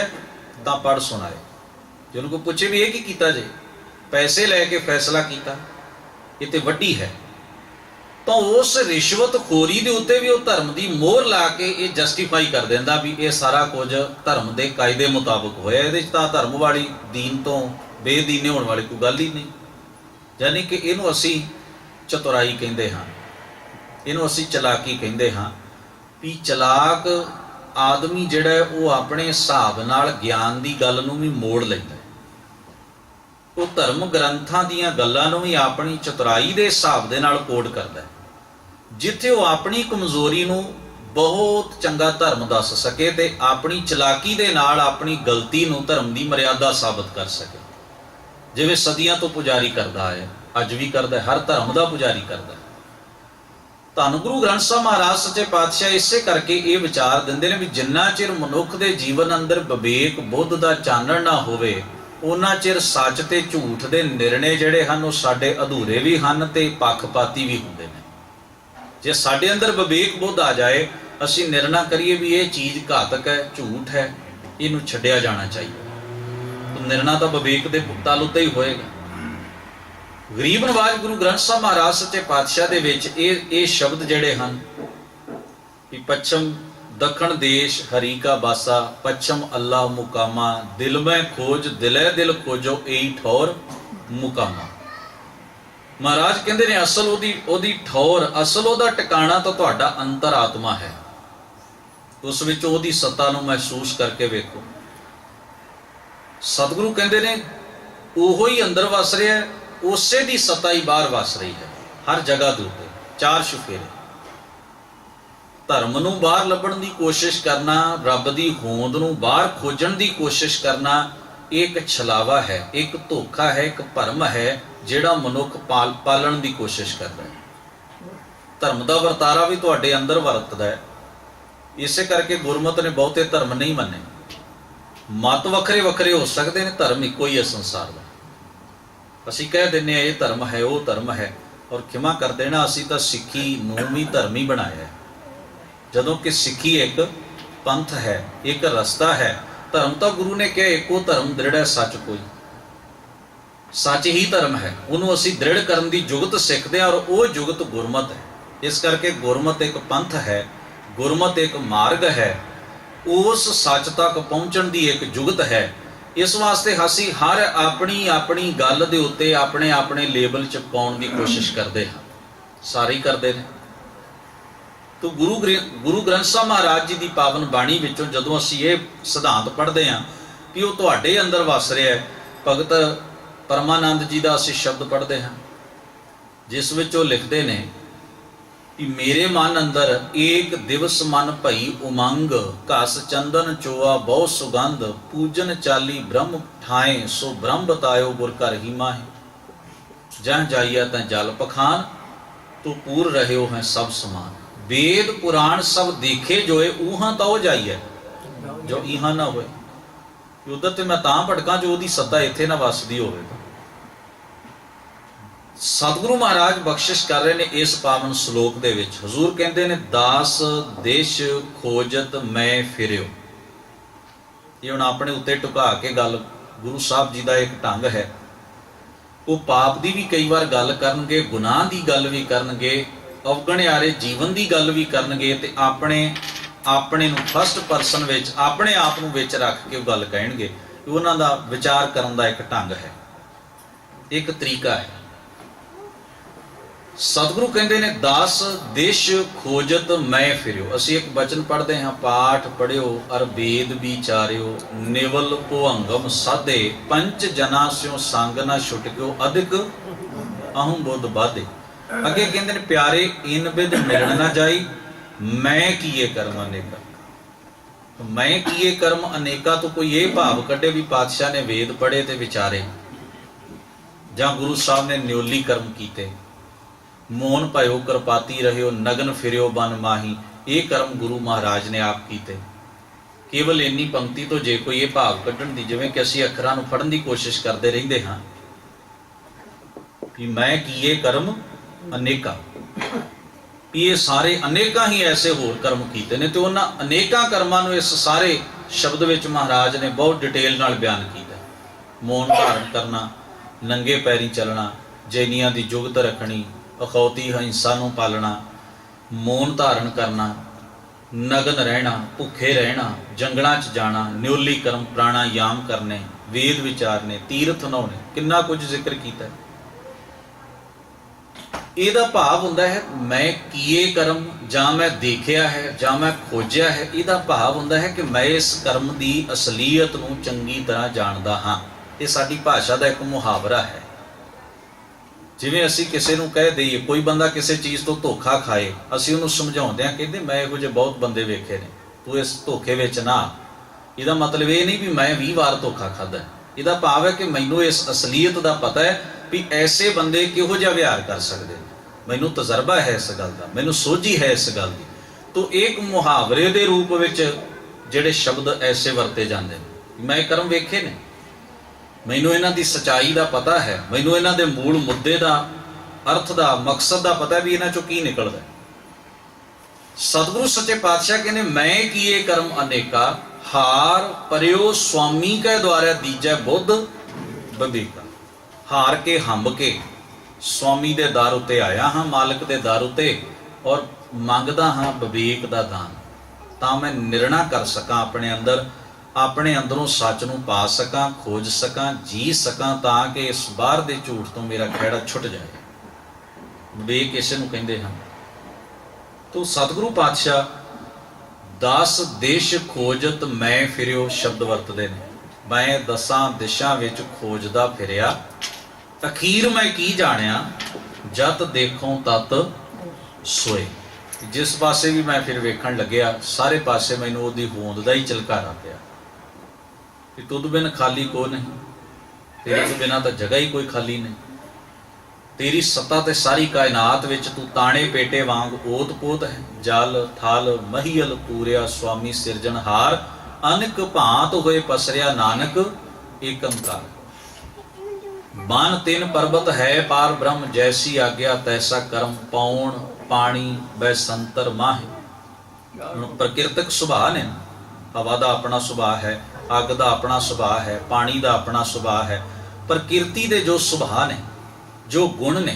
ਤਾਂ ਪੜ੍ਹ ਸੁਣਾਏ। ਜੇ ਉਹਨੂੰ ਕੋਈ ਪੁੱਛੇ ਵੀ ਇਹ ਕੀ ਕੀਤਾ ਜੇ, ਪੈਸੇ ਲੈ ਕੇ ਫੈਸਲਾ ਕੀਤਾ, ਇਹ ਤੇ ਵੱਡੀ ਹੈ, ਤਾਂ ਉਸ ਰਿਸ਼ਵਤ ਖੋਰੀ ਦੇ ਉੱਤੇ ਵੀ ਉਹ ਧਰਮ ਦੀ ਮੋਹਰ ਲਾ ਕੇ ਇਹ ਜਸਟੀਫਾਈ ਕਰ ਦਿੰਦਾ ਵੀ ਇਹ ਸਾਰਾ ਕੁਝ ਧਰਮ ਦੇ ਕਾਇਦੇ ਮੁਤਾਬਕ ਹੋਇਆ, ਇਹਦੇ 'ਚ ਤਾਂ ਧਰਮ ਵਾਲੀ ਦੀਨ ਤੋਂ ਬੇਦੀਨੇ ਹੋਣ ਵਾਲੀ ਕੋਈ ਗੱਲ ਹੀ ਨਹੀਂ। ਯਾਨੀ ਕਿ ਇਹਨੂੰ ਅਸੀਂ ਚਤੁਰਾਈ ਕਹਿੰਦੇ ਹਾਂ, ਇਹਨੂੰ ਅਸੀਂ ਚਲਾਕੀ ਕਹਿੰਦੇ ਹਾਂ ਵੀ ਚਲਾਕ ਆਦਮੀ ਜਿਹੜਾ ਉਹ ਆਪਣੇ ਹਿਸਾਬ ਨਾਲ ਗਿਆਨ ਦੀ ਗੱਲ ਨੂੰ ਵੀ ਮੋੜ ਲੈਂਦਾ, ਉਹ ਧਰਮ ਗ੍ਰੰਥਾਂ ਦੀਆਂ ਗੱਲਾਂ ਨੂੰ ਵੀ ਆਪਣੀ ਚਤੁਰਾਈ ਦੇ ਹਿਸਾਬ ਦੇ ਨਾਲ ਕੋਡ ਕਰਦਾ। ਜਿੱਥੇ ਉਹ ਆਪਣੀ ਕਮਜ਼ੋਰੀ ਨੂੰ ਬਹੁਤ ਚੰਗਾ ਧਰਮ ਦੱਸ ਸਕੇ ਤੇ ਆਪਣੀ ਚਲਾਕੀ ਦੇ ਨਾਲ ਆਪਣੀ ਗਲਤੀ ਨੂੰ ਧਰਮ ਦੀ ਮਰਿਆਦਾ ਸਾਬਤ ਕਰ ਸਕੇ। ਜਿਵੇਂ ਸਦੀਆਂ ਤੋਂ ਪੁਜਾਰੀ ਕਰਦਾ ਹੈ, ਅੱਜ ਵੀ ਕਰਦਾ, ਹਰ ਧਰਮ ਦਾ ਪੁਜਾਰੀ ਕਰਦਾ। ਧੰਨ ਗੁਰੂ ਗ੍ਰੰਥ ਸਾਹਿਬ ਮਹਾਰਾਜ ਸੱਚੇ ਪਾਤਸ਼ਾਹ ਇਸੇ ਕਰਕੇ ਇਹ ਵਿਚਾਰ ਦਿੰਦੇ ਨੇ ਵੀ ਜਿੰਨਾ ਚਿਰ ਮਨੁੱਖ ਦੇ ਜੀਵਨ ਅੰਦਰ ਵਿਵੇਕ ਬੁੱਧ ਦਾ ਚਾਨਣ ਨਾ ਹੋਵੇ, ਉਹਨਾਂ ਚਿਰ ਸੱਚ ਤੇ ਝੂਠ ਦੇ ਨਿਰਣੇ ਜਿਹੜੇ ਹਨ ਉਹ ਸਾਡੇ ਅਧੂਰੇ ਵੀ ਹਨ ਤੇ ਪੱਖਪਾਤੀ ਵੀ ਹੁੰਦੇ ਨੇ। ਜੇ ਸਾਡੇ ਅੰਦਰ ਵਿਵੇਕ ਬੁੱਧ ਆ ਜਾਏ, ਅਸੀਂ ਨਿਰਣਾ ਕਰੀਏ ਵੀ ਇਹ ਚੀਜ਼ ਘਾਤਕ ਹੈ, ਝੂਠ ਹੈ, ਇਹਨੂੰ ਛੱਡਿਆ ਜਾਣਾ ਚਾਹੀਦਾ, ਨਿਰਣਾ ਤਾਂ ਵਿਵੇਕ ਦੇ ਤਲ ਉੱਤੇ ਹੀ ਹੋਏਗਾ। ਗਰੀਬ ਨਵਾਜ ਗੁਰੂ ਗ੍ਰੰਥ ਸਾਹਿਬ ਮਹਾਰਾਜ ਸੱਚੇ ਪਾਤਸ਼ਾਹ ਦੇ ਵਿੱਚ ਇਹ ਸ਼ਬਦ ਜਿਹੜੇ ਹਨ ਕਿ ਪੱਛਮ ਦੱਖਣ ਦੇਸ਼ ਹਰੀ ਕਾ ਬਾਸਾ, ਪੱਛਮ ਅੱਲਾ ਮੁਕਾਮਾ, ਦਿਲ ਮੈਂ ਖੋਜ ਦਿਲੇ ਦਿਲ ਖੋਜੋ ਏਈ ਠੌਰ ਮੁਕਾਮਾ। ਮਹਾਰਾਜ ਕਹਿੰਦੇ ਨੇ ਅਸਲ ਉਹਦੀ ਠੌਰ, ਅਸਲ ਉਹਦਾ ਟਿਕਾਣਾ ਤਾਂ ਤੁਹਾਡਾ ਅੰਤਰ ਆਤਮਾ ਹੈ। ਉਸ ਵਿੱਚ ਉਹਦੀ ਸੱਤਾ ਨੂੰ ਮਹਿਸੂਸ ਕਰਕੇ ਵੇਖੋ। ਸਤਿਗੁਰੂ ਕਹਿੰਦੇ ਨੇ ਉਹੋ ਹੀ ਅੰਦਰ ਵਸ ਰਿਹਾ, ਉਸੇ ਦੀ ਸੱਤਾ ਹੀ ਬਾਹਰ ਵਸ ਰਹੀ ਹੈ ਹਰ ਜਗ੍ਹਾ ਦੇ ਉੱਤੇ। ਚਾਰ ਸ਼ੁਫੇਰੇ ਧਰਮ ਨੂੰ ਬਾਹਰ ਲੱਭਣ ਦੀ ਕੋਸ਼ਿਸ਼ ਕਰਨਾ, ਰੱਬ ਦੀ ਹੋਂਦ ਨੂੰ ਬਾਹਰ ਖੋਜਣ ਦੀ ਕੋਸ਼ਿਸ਼ ਕਰਨਾ, ਇਹ ਇੱਕ ਛਲਾਵਾ ਹੈ, ਇੱਕ ਧੋਖਾ ਹੈ, ਇੱਕ ਭਰਮ ਹੈ ਜਿਹੜਾ ਮਨੁੱਖ ਪਾਲਣ ਦੀ ਕੋਸ਼ਿਸ਼ ਕਰਦਾ ਹੈ। ਧਰਮ ਦਾ ਵਰਤਾਰਾ ਵੀ ਤੁਹਾਡੇ ਅੰਦਰ ਵਰਤਦਾ ਹੈ। ਇਸੇ ਕਰਕੇ ਗੁਰਮਤਿ ਨੇ ਬਹੁਤੇ ਧਰਮ ਨਹੀਂ ਮੰਨੇ। ਮਤ ਵੱਖਰੇ ਵੱਖਰੇ ਹੋ ਸਕਦੇ ਨੇ, ਧਰਮ ਇੱਕੋ ਹੀ ਹੈ ਸੰਸਾਰ ਦਾ। ਅਸੀਂ ਕਹਿ ਦਿੰਦੇ ਹਾਂ ਇਹ ਧਰਮ ਹੈ, ਉਹ ਧਰਮ ਹੈ, ਔਰ ਖਿਮਾ ਕਰ ਦੇਣਾ ਅਸੀਂ ਤਾਂ ਸਿੱਖੀ ਨੂੰ ਵੀ ਧਰਮ ਹੀ ਬਣਾਇਆ ਹੈ, ਜਦੋਂ ਕਿ ਸਿੱਖੀ ਇੱਕ ਪੰਥ ਹੈ, ਇੱਕ ਰਸਤਾ ਹੈ। ਧਰਮ ਤਾਂ ਗੁਰੂ ਨੇ ਕਿਹਾ ਇੱਕੋ ਧਰਮ ਦ੍ਰਿੜ ਹੈ ਸੱਚ ਕੋਈ, ਸੱਚ ਹੀ ਧਰਮ ਹੈ, ਉਹਨੂੰ ਅਸੀਂ ਦ੍ਰਿੜ ਕਰਨ ਦੀ ਜੁਗਤ ਸਿੱਖਦੇ ਹਾਂ, ਔਰ ਉਹ ਜੁਗਤ ਗੁਰਮਤਿ ਹੈ। ਇਸ ਕਰਕੇ ਗੁਰਮਤਿ ਇੱਕ ਪੰਥ ਹੈ, ਗੁਰਮਤਿ ਇੱਕ ਮਾਰਗ ਹੈ, ਉਸ ਸੱਚ ਤੱਕ ਪਹੁੰਚਣ ਦੀ ਇੱਕ ਜੁਗਤ ਹੈ। ਇਸ ਵਾਸਤੇ ਅਸੀਂ ਹਰ ਆਪਣੀ ਗੱਲ ਦੇ ਉੱਤੇ ਆਪਣੇ ਲੇਬਲ ਚਿਪਕਾਉਣ ਦੀ ਕੋਸ਼ਿਸ਼ ਕਰਦੇ ਹਾਂ, ਸਾਰੇ ਹੀ ਕਰਦੇ ਨੇ। ਤੋ ਗੁਰੂ ਗ੍ਰੰਥ ਸਾਹਿਬ ਮਹਾਰਾਜ ਜੀ ਦੀ ਪਾਵਨ ਬਾਣੀ ਵਿੱਚੋਂ ਜਦੋਂ ਅਸੀਂ ਇਹ ਸਿਧਾਂਤ ਪੜ੍ਹਦੇ ਹਾਂ ਕਿ ਉਹ ਤੁਹਾਡੇ ਅੰਦਰ ਵਸ ਰਿਹਾ ਹੈ, ਭਗਤ ਪਰਮਾਨੰਦ ਜੀ ਦਾ ਅਸੀਂ ਸ਼ਬਦ ਪੜ੍ਹਦੇ ਹਾਂ ਜਿਸ ਵਿੱਚ ਉਹ ਲਿਖਦੇ ਨੇ ਕਿ ਮੇਰੇ ਮਨ ਅੰਦਰ ਏਕ ਦਿਵਸ ਮਨ ਭਈ ਉਮੰਗ, ਘਸ ਚੰਦਨ ਚੋਆ ਬਹੁ ਸੁਗੰਧ, ਪੂਜਨ ਚਾਲੀ ਬ੍ਰਹਮ ਠਾਏ, ਸੋ ਬ੍ਰਹਮ ਬਤਾਇਓ ਗੁਰ ਘਰ ਹੀ ਮਾਹੇ, ਜਹ ਜਾਈਆ ਤੈ ਜਲ ਪਖਾਨ, ਤੂੰ ਪੂਰ ਰਹਿਓ ਹੈ ਸਭ ਸਮਾਨ, वेद पुराण सब देखे जोए ऊहां तो जाइए जो इहां ना होए। उधर तो मैं तां भटकां जो ओदी सत्ता इत्थे ना वसदी होवे। सतगुरु महाराज बख्शिश कर रहे ने इस पावन श्लोक दे विच। हजूर कहंदे ने दास देश खोजत मैं फिरियो। ये हुण अपने उत्ते टुका के गल गुरु साहब जी का एक ढंग है। वो पाप की भी कई बार गल करनगे, गुनाह की गल भी करनगे, अवगणियारे जीवन की गल भी करनगे ते अपने फर्स्ट परसन विच अपने आप नूं विच रख के गल कहणगे। उन्हां दा विचार करन दा एक ढंग है। एक तरीका है। सतगुरु कहते ने दास देश खोजत मैं फिरियो। असी एक बचन पढ़ते हैं, पाठ पढ़ियो अर वेद विचारियो, निवल भुअंगम साधे, पंच जना स्यों संग न छुटक्यो, अधिक अहम बुद्ध बाधे। अगे कहते ने प्यारे इन विद मिलन न जाई, मैं किए कर्म अनेका। तो मैं किए कर्म अनेका तो कोई ये भाव कटे भी पातशाह ने वेद पढ़े ते विचारे, जां गुरु साहब ने न्योली कर्म कीते, मोहन भयो कृपाती रहियो, नगन फिरियो बन माही, ये कर्म गुरु महाराज ने आप कीते। केवल इन्नी पंक्ति तो जे कोई ये भाव कढ़न दी, जिवें कि असीं अखरां नूं फड़न दी कोशिश करते रहिंदे हां कि मैं किए कर्म अनेका, ये सारे अनेका ही ऐसे होर कर्म कीते ने, तो उन्हां अनेका कर्मां नूं इस सारे शब्द विच महाराज ने बहुत डिटेल नाल बयान कीता। मौन धारण करना, नंगे पैरी चलना, जैनियां दी जुगत रखनी, अखौती हिंसा नूं पालना, मौन धारण करना, नगन रहना, भुखे रहना, जंगलों च जाना, न्योली कर्म, प्राणायाम करने, वेद विचारने, तीर्थ नहाउने, किन्ना कुछ जिक्र कीता है। ਇਹਦਾ ਭਾਵ ਹੁੰਦਾ ਹੈ मैं किए कर्म, ਜਾਂ मैं देखिया है, ਜਾਂ मैं खोजिया है। ਇਹਦਾ ਭਾਵ ਹੁੰਦਾ ਹੈ ਕਿ मैं इस कर्म ਦੀ ਅਸਲੀਅਤ ਨੂੰ ਚੰਗੀ ਤਰ੍ਹਾਂ ਜਾਣਦਾ ਹਾਂ। ਇਹ ਸਾਡੀ ਭਾਸ਼ਾ ਦਾ ਇੱਕ ਮੁਹਾਵਰਾ ਹੈ। ਜਿਵੇਂ ਅਸੀਂ ਕਿਸੇ ਨੂੰ ਕਹਿ ਦਈਏ, ਕੋਈ ਬੰਦਾ ਕਿਸੇ ਚੀਜ਼ ਤੋਂ ਧੋਖਾ ਖਾਏ, ਅਸੀਂ ਉਹਨੂੰ ਸਮਝਾਉਂਦੇ ਹਾਂ, ਕਹਿੰਦੇ ਮੈਂ ਇਹੋ ਜਿਹੇ ਬਹੁਤ ਬੰਦੇ ਵੇਖੇ ਨੇ, ਤੂੰ ਇਸ ਧੋਖੇ ਵਿੱਚ ਨਾ। ਇਹਦਾ ਮਤਲਬ ਇਹ ਨਹੀਂ ਵੀ ਮੈਂ 20 ਵਾਰ ਧੋਖਾ ਖਾਧਾ। ਇਹਦਾ ਭਾਵ ਹੈ ਕਿ ਮੈਨੂੰ ਇਸ ਅਸਲੀਅਤ ਦਾ ਪਤਾ ਹੈ ਵੀ ਐਸੇ ਬੰਦੇ ਕਿਹੋ ਜਿਹਾ ਵਿਹਾਰ ਕਰ ਸਕਦੇ ਨੇ, ਮੈਨੂੰ ਤਜਰਬਾ ਹੈ ਇਸ ਗੱਲ ਦਾ, ਮੈਨੂੰ ਸੋਝੀ ਹੈ ਇਸ ਗੱਲ ਦੀ। ਤੋ ਇੱਕ ਮੁਹਾਵਰੇ ਦੇ ਰੂਪ ਵਿੱਚ ਜਿਹੜੇ ਸ਼ਬਦ ਐਸੇ ਵਰਤੇ ਜਾਂਦੇ ਨੇ, ਮੈਂ ਕਰਮ ਵੇਖੇ ਨੇ, ਮੈਨੂੰ ਇਹਨਾਂ ਦੀ ਸਚਾਈ ਦਾ ਪਤਾ ਹੈ, ਮੈਨੂੰ ਇਹਨਾਂ ਦੇ ਮੂਲ ਮੁੱਦੇ ਦਾ, ਅਰਥ ਦਾ, ਮਕਸਦ ਦਾ ਪਤਾ ਵੀ ਇਹਨਾਂ ਚੋਂ ਕੀ ਨਿਕਲਦਾ। ਸਤਿਗੁਰੂ ਸੱਚੇ ਪਾਤਸ਼ਾਹ ਕਹਿੰਦੇ ਮੈਂ ਕੀਏ ਕਰਮ ਅਨੇਕਾ, ਹਾਰ ਪਰਿਓ स्वामी के द्वारा दीजै बुद्ध विवेका। हार के हंब के स्वामी दे दर उत्ते आया हाँ, मालिक दे दर उत्ते, और मंगदा हाँ विवेक दा दान, तां मैं निर्णय कर सकां अपने अंदर, अपने अंदरों सच नूं पा सकां, खोज सकां, जी सकां, तां कि इस बाहर दे झूठ तो मेरा खैड़ा छुट जाए। विवेक इसे नूं कहंदे हन। तो सतगुरु पातशाह दस देश खोजत मैं फिरियो शब्द वरतदे ने। मैं 10 दिशां विच खोजदा फिरिया, अखीर मैं की जानिया, जत देखों तत सोए। जिस पासे भी मैं फिर वेखण लग्या, सारे पासे मैनूं उहदी होंद दा ही झलकारा पिया कि तुद बिन खाली को नहीं, तेरे तो बिना तो जगह ही कोई खाली नहीं। तेरी सत्ता ते सारी कायनात विच तू ताणे पेटे वांग ओत पोत है, जल थल महियल पूरिया स्वामी सिरजनहार, अनक भांत होए पसरिया नानक एकंकार। बन तिन पर्वत है पार ब्रह्म, जैसी आज्ञा तैसा कर्म, पौण पानी बैसंतर माहे। प्रकृतिक सुभाव ने, हवा का अपना सुभाव है, अग का अपना सुभाव है, पानी का अपना सुभाव है, प्रकृति के जो सुभाव ने, जो गुण ने,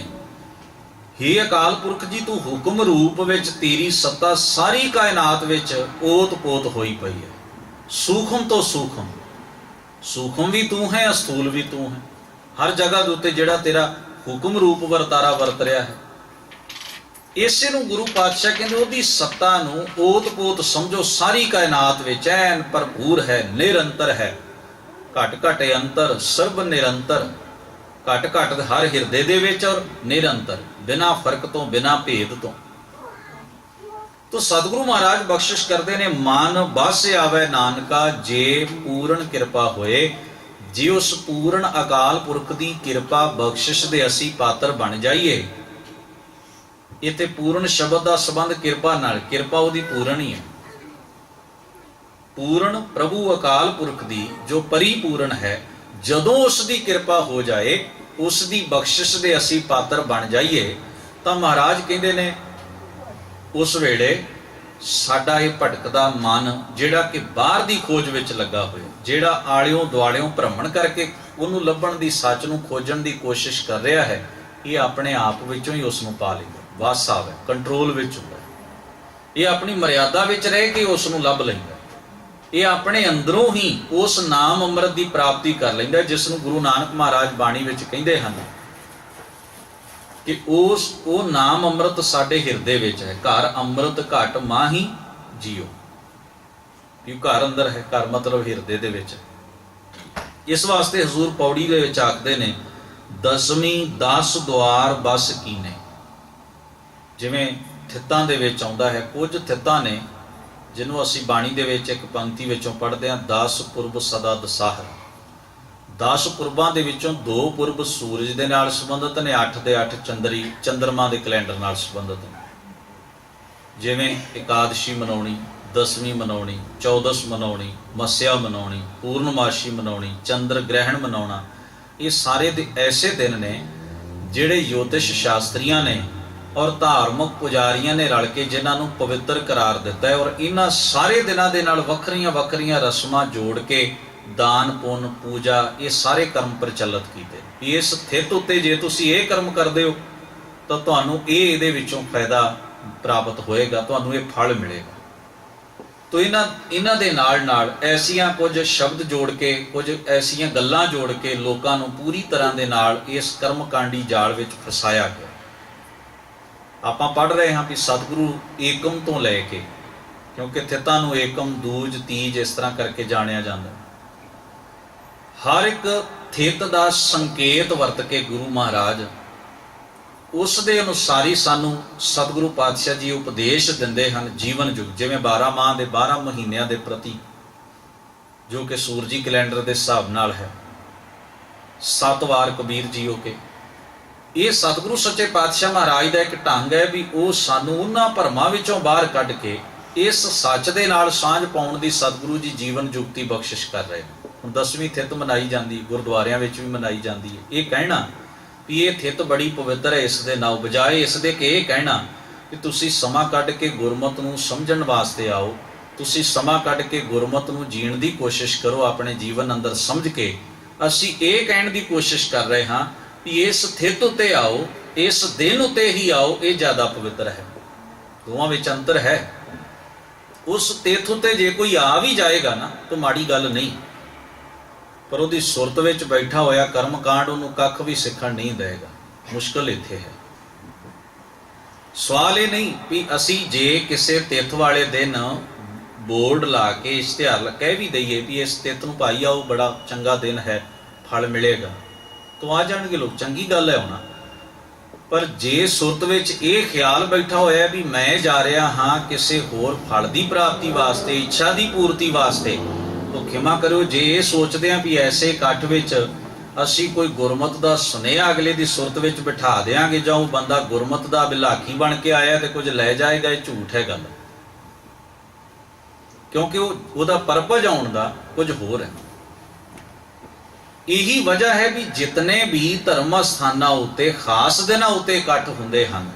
हे अकाल पुरख जी तू हुक्म रूप विच तेरी सत्ता सारी कायनात विच ओत पोत होई पई है। सूखम तो सूखम, सूखम भी तू है, अस्थूल भी तू है। हर जगह के उत्ते जिहड़ा तेरा हुक्म रूप वरतारा वरत रहा है। इसे नूं गुरु पातशाह कहंदे ओहदी सत्ता नूं ओत पोत समझो, सारी कायनात विच ऐन भरपूर है, निरंतर है, घट घट अंतर सर्ब निरंतर, घट घट हर हिरदे दे विच और निरंतर, बिना फर्क तो, बिना भेद तो। तो सतगुरु महाराज बख्शिश करते ने, मन बस आवे नानका, जे पूर्ण कृपा होए। जे उस पूर्ण अकाल पुरख की कृपा बख्शिश दे असी पात्र बन जाइए। इत्थे पूर्ण शब्द का संबंध कृपा नाल, कृपा उहदी पूर्ण ही है। पूर्ण प्रभु अकाल पुरख दी जो परिपूर्ण है, जदों उसकी कृपा हो जाए, उसकी बख्शिश दे असी पात्र बन जाइए, तो महाराज कहते ने उस वेले साडा ये भटकदा मन जिहड़ा कि बाहर की खोज विच लगा होए, जिहड़ा आलियों दुआलियों भ्रमण करके उहनूं लभण दी, सच नूं खोजण दी कोशिश कर रहा है, ये अपने आप विचों ही उसनूं पा लैंदा, वस आवे कंट्रोल विच हुंदा, ये अपनी मर्यादा विच रह के उसनूं लभ लैंदा। ਇਹ ਆਪਣੇ ਅੰਦਰੋਂ ਹੀ ਉਸ ਨਾਮ ਅੰਮ੍ਰਿਤ ਦੀ ਪ੍ਰਾਪਤੀ ਕਰ ਲੈਂਦਾ, ਜਿਸ ਨੂੰ ਗੁਰੂ ਨਾਨਕ ਮਹਾਰਾਜ ਬਾਣੀ ਵਿੱਚ ਕਹਿੰਦੇ ਹਨ ਕਿ ਉਹ ਨਾਮ ਅੰਮ੍ਰਿਤ ਸਾਡੇ ਹਿਰਦੇ ਵਿੱਚ ਹੈ। ਘਰ ਅੰਮ੍ਰਿਤ ਘਟ ਮਾਹੀ ਜੀਓ, ਕਿ ਘਰ ਅੰਦਰ ਹੈ, ਘਰ ਮਤਲਬ ਹਿਰਦੇ ਦੇ ਵਿੱਚ। ਇਸ ਵਾਸਤੇ ਹਜ਼ੂਰ ਪੌੜੀ ਦੇ ਵਿੱਚ ਆਖਦੇ ਨੇ, ਦਸਵੀਂ 10 ਦੁਆਰ ਬਸ ਕੀਨੇ। ਜਿਵੇਂ ਥਿੱਤਾਂ ਦੇ ਵਿੱਚ ਆਉਂਦਾ ਹੈ, ਕੁਝ ਥਿੱਤਾਂ ਨੇ ਜਿਹਨੂੰ ਅਸੀਂ ਬਾਣੀ ਦੇ ਵਿੱਚ ਇੱਕ ਪੰਕਤੀ ਵਿੱਚੋਂ ਪੜ੍ਹਦੇ ਹਾਂ, 10 ਪੁਰਬ ਸਦਾ ਦਸਾਹਰ। 10 ਪੁਰਬਾਂ ਦੇ ਵਿੱਚੋਂ 2 ਪੁਰਬ ਸੂਰਜ ਦੇ ਨਾਲ ਸੰਬੰਧਿਤ ਨੇ, 8 ਦੇ 8 ਚੰਦਰਮਾ ਦੇ ਕੈਲੰਡਰ ਨਾਲ ਸੰਬੰਧਿਤ ਨੇ। ਜਿਵੇਂ ਇਕਾਦਸ਼ੀ ਮਨਾਉਣੀ, ਦਸਵੀਂ ਮਨਾਉਣੀ, ਚੌਦਸ ਮਨਾਉਣੀ, ਮੱਸਿਆ ਮਨਾਉਣੀ, ਪੂਰਨਮਾਸ਼ੀ ਮਨਾਉਣੀ, ਚੰਦਰ ਗ੍ਰਹਿਣ ਮਨਾਉਣਾ, ਇਹ ਸਾਰੇ ਦੇ ਐਸੇ ਦਿਨ ਨੇ ਜਿਹੜੇ ਜੋਤਿਸ਼ ਸ਼ਾਸਤਰੀਆਂ ਨੇ ਔਰ ਧਾਰਮਿਕ ਪੁਜਾਰੀਆਂ ਨੇ ਰਲ ਕੇ ਜਿਨ੍ਹਾਂ ਨੂੰ ਪਵਿੱਤਰ ਕਰਾਰ ਦਿੱਤਾ ਹੈ। ਔਰ ਇਹਨਾਂ ਸਾਰੇ ਦਿਨਾਂ ਦੇ ਨਾਲ ਵੱਖਰੀਆਂ ਵੱਖਰੀਆਂ ਰਸਮਾਂ ਜੋੜ ਕੇ ਦਾਨ ਪੁੰਨ ਪੂਜਾ ਇਹ ਸਾਰੇ ਕਰਮ ਪ੍ਰਚਲਿਤ ਕੀਤੇ। ਇਸ ਥਿੱਤ ਉੱਤੇ ਜੇ ਤੁਸੀਂ ਇਹ ਕਰਮ ਕਰਦੇ ਹੋ ਤਾਂ ਤੁਹਾਨੂੰ ਇਹਦੇ ਵਿੱਚੋਂ ਫਾਇਦਾ ਪ੍ਰਾਪਤ ਹੋਏਗਾ, ਤੁਹਾਨੂੰ ਇਹ ਫਲ ਮਿਲੇਗਾ। ਤੋ ਇਹਨਾਂ ਦੇ ਨਾਲ ਐਸੀਆਂ ਕੁਝ ਸ਼ਬਦ ਜੋੜ ਕੇ, ਕੁਝ ਐਸੀਆਂ ਗੱਲਾਂ ਜੋੜ ਕੇ ਲੋਕਾਂ ਨੂੰ ਪੂਰੀ ਤਰ੍ਹਾਂ ਦੇ ਨਾਲ ਇਸ ਕਰਮਕਾਂਡੀ ਜਾਲ ਵਿੱਚ ਫਸਾਇਆ ਗਿਆ। ਆਪਾਂ ਪੜ੍ਹ ਰਹੇ ਹਾਂ ਕਿ ਸਤਿਗੁਰੂ ਏਕਮ ਤੋਂ ਲੈ ਕੇ, ਕਿਉਂਕਿ ਥਿੱਤਾਂ ਨੂੰ ਏਕਮ, ਦੂਜ, ਤੀਜ ਇਸ ਤਰ੍ਹਾਂ ਕਰਕੇ ਜਾਣਿਆ ਜਾਂਦਾ, ਹਰ ਇੱਕ ਥਿੱਤ ਦਾ ਸੰਕੇਤ ਵਰਤ ਕੇ ਗੁਰੂ ਮਹਾਰਾਜ ਉਸ ਦੇ ਅਨੁਸਾਰ ਹੀ ਸਾਨੂੰ ਸਤਿਗੁਰੂ ਪਾਤਸ਼ਾਹ ਜੀ ਉਪਦੇਸ਼ ਦਿੰਦੇ ਹਨ ਜੀਵਨ ਯੁੱਗ। ਜਿਵੇਂ 12 ਮਾਹ ਦੇ 12 ਮਹੀਨਿਆਂ ਦੇ ਪ੍ਰਤੀ, ਜੋ ਕਿ ਸੂਰਜੀ ਕੈਲੰਡਰ ਦੇ ਹਿਸਾਬ ਨਾਲ ਹੈ, 7 ਵਾਰ ਕਬੀਰ ਜੀਓ ਕੇ। ਇਹ ਸਤਿਗੁਰੂ ਸੱਚੇ ਪਾਤਸ਼ਾਹ ਮਹਾਰਾਜ ਦਾ ਇੱਕ ਢੰਗ ਹੈ ਵੀ ਉਹ ਸਾਨੂੰ ਉਹਨਾਂ ਭਰਮਾਂ ਵਿੱਚੋਂ ਬਾਹਰ ਕੱਢ ਕੇ ਇਸ ਸੱਚ ਦੇ ਨਾਲ ਸਾਂਝ ਪਾਉਣ ਦੀ ਸਤਿਗੁਰੂ ਜੀ ਜੀਵਨ ਜੁਗਤੀ ਬਖਸ਼ਿਸ਼ ਕਰ ਰਹੇ ਨੇ। ਹੁਣ 10ਵੀਂ ਥਿੱਤ ਮਨਾਈ ਜਾਂਦੀ, ਗੁਰਦੁਆਰਿਆਂ ਵਿੱਚ ਵੀ ਮਨਾਈ ਜਾਂਦੀ ਹੈ। ਇਹ ਕਹਿਣਾ ਵੀ ਇਹ ਥਿੱਤ ਬੜੀ ਪਵਿੱਤਰ ਹੈ, ਇਸ ਦੇ ਨਾਲ ਬਜਾਏ ਇਸ ਦੇ ਕਿ ਇਹ ਕਹਿਣਾ ਕਿ ਤੁਸੀਂ ਸਮਾਂ ਕੱਢ ਕੇ ਗੁਰਮਤਿ ਨੂੰ ਸਮਝਣ ਵਾਸਤੇ ਆਓ, ਤੁਸੀਂ ਸਮਾਂ ਕੱਢ ਕੇ ਗੁਰਮਤਿ ਨੂੰ ਜੀਣ ਦੀ ਕੋਸ਼ਿਸ਼ ਕਰੋ ਆਪਣੇ ਜੀਵਨ ਅੰਦਰ ਸਮਝ ਕੇ। ਅਸੀਂ ਇਹ ਕਹਿਣ ਦੀ ਕੋਸ਼ਿਸ਼ ਕਰ ਰਹੇ ਹਾਂ ਵੀ ਇਸ ਥਿੱਤ ਉੱਤੇ ਆਓ, ਇਸ ਦਿਨ ਉੱਤੇ ਹੀ ਆਓ, ਇਹ ਜ਼ਿਆਦਾ ਪਵਿੱਤਰ ਹੈ। ਦੋਵਾਂ ਵਿੱਚ ਅੰਤਰ ਹੈ। ਉਸ ਤਿੱਥ ਉੱਤੇ ਜੇ ਕੋਈ ਆ ਵੀ ਜਾਏਗਾ ਨਾ ਤਾਂ ਮਾੜੀ ਗੱਲ ਨਹੀਂ, ਪਰ ਉਹਦੀ ਸੁਰਤ ਵਿੱਚ ਬੈਠਾ ਹੋਇਆ ਕਰਮਕਾਂਡ ਉਹਨੂੰ ਕੱਖ ਵੀ ਸਿੱਖਣ ਨਹੀਂ ਦੇਗਾ। ਮੁਸ਼ਕਲ ਇੱਥੇ ਹੈ। ਸਵਾਲ ਇਹ ਨਹੀਂ ਵੀ ਅਸੀਂ ਜੇ ਕਿਸੇ ਤਿੱਥ ਵਾਲੇ ਦਿਨ ਬੋਰਡ ਲਾ ਕੇ ਇਸ਼ਤਿਹਾਰ ਕਹਿ ਵੀ ਦਈਏ ਵੀ ਇਸ ਤਿੱਥ ਨੂੰ ਭਾਈ ਆਓ, ਬੜਾ ਚੰਗਾ ਦਿਨ ਹੈ, ਫਲ ਮਿਲੇਗਾ, ਤਾਂ ਆ ਜਾਣਗੇ ਲੋਕ, ਚੰਗੀ ਗੱਲ ਹੈ ਹੋਣਾ। ਪਰ ਜੇ ਸੁਰਤ ਵਿੱਚ ਇਹ ਖਿਆਲ ਬੈਠਾ ਹੋਇਆ ਵੀ ਮੈਂ ਜਾ ਰਿਹਾ ਹਾਂ ਕਿਸੇ ਹੋਰ ਫਲ ਦੀ ਪ੍ਰਾਪਤੀ ਵਾਸਤੇ, ਇੱਛਾ ਦੀ ਪੂਰਤੀ ਵਾਸਤੇ, ਤਾਂ ਖਿਮਾ ਕਰਿਓ ਜੇ ਇਹ ਸੋਚਦੇ ਹਾਂ ਵੀ ਐਸੇ ਇਕੱਠ ਵਿੱਚ ਅਸੀਂ ਕੋਈ ਗੁਰਮਤ ਦਾ ਸੁਨੇਹਾ ਅਗਲੇ ਦੀ ਸੁਰਤ ਵਿੱਚ ਬਿਠਾ ਦਿਆਂਗੇ ਜਾਂ ਉਹ ਬੰਦਾ ਗੁਰਮਤ ਦਾ ਬਿਲਾਖੀ ਬਣ ਕੇ ਆਇਆ ਤੇ ਕੁਝ ਲੈ ਜਾਏਗਾ, ਇਹ ਝੂਠ ਹੈ ਗੱਲ। ਕਿਉਂਕਿ ਉਹਦਾ ਪਰਪਸ ਆਉਣ ਦਾ ਕੁਝ ਹੋਰ ਹੈ। ਇਹੀ ਵਜ੍ਹਾ ਹੈ ਵੀ ਜਿਤਨੇ ਵੀ ਧਰਮ ਸਥਾਨਾਂ ਉੱਤੇ ਖਾਸ ਦਿਨਾਂ ਉੱਤੇ ਇਕੱਠ ਹੁੰਦੇ ਹਨ,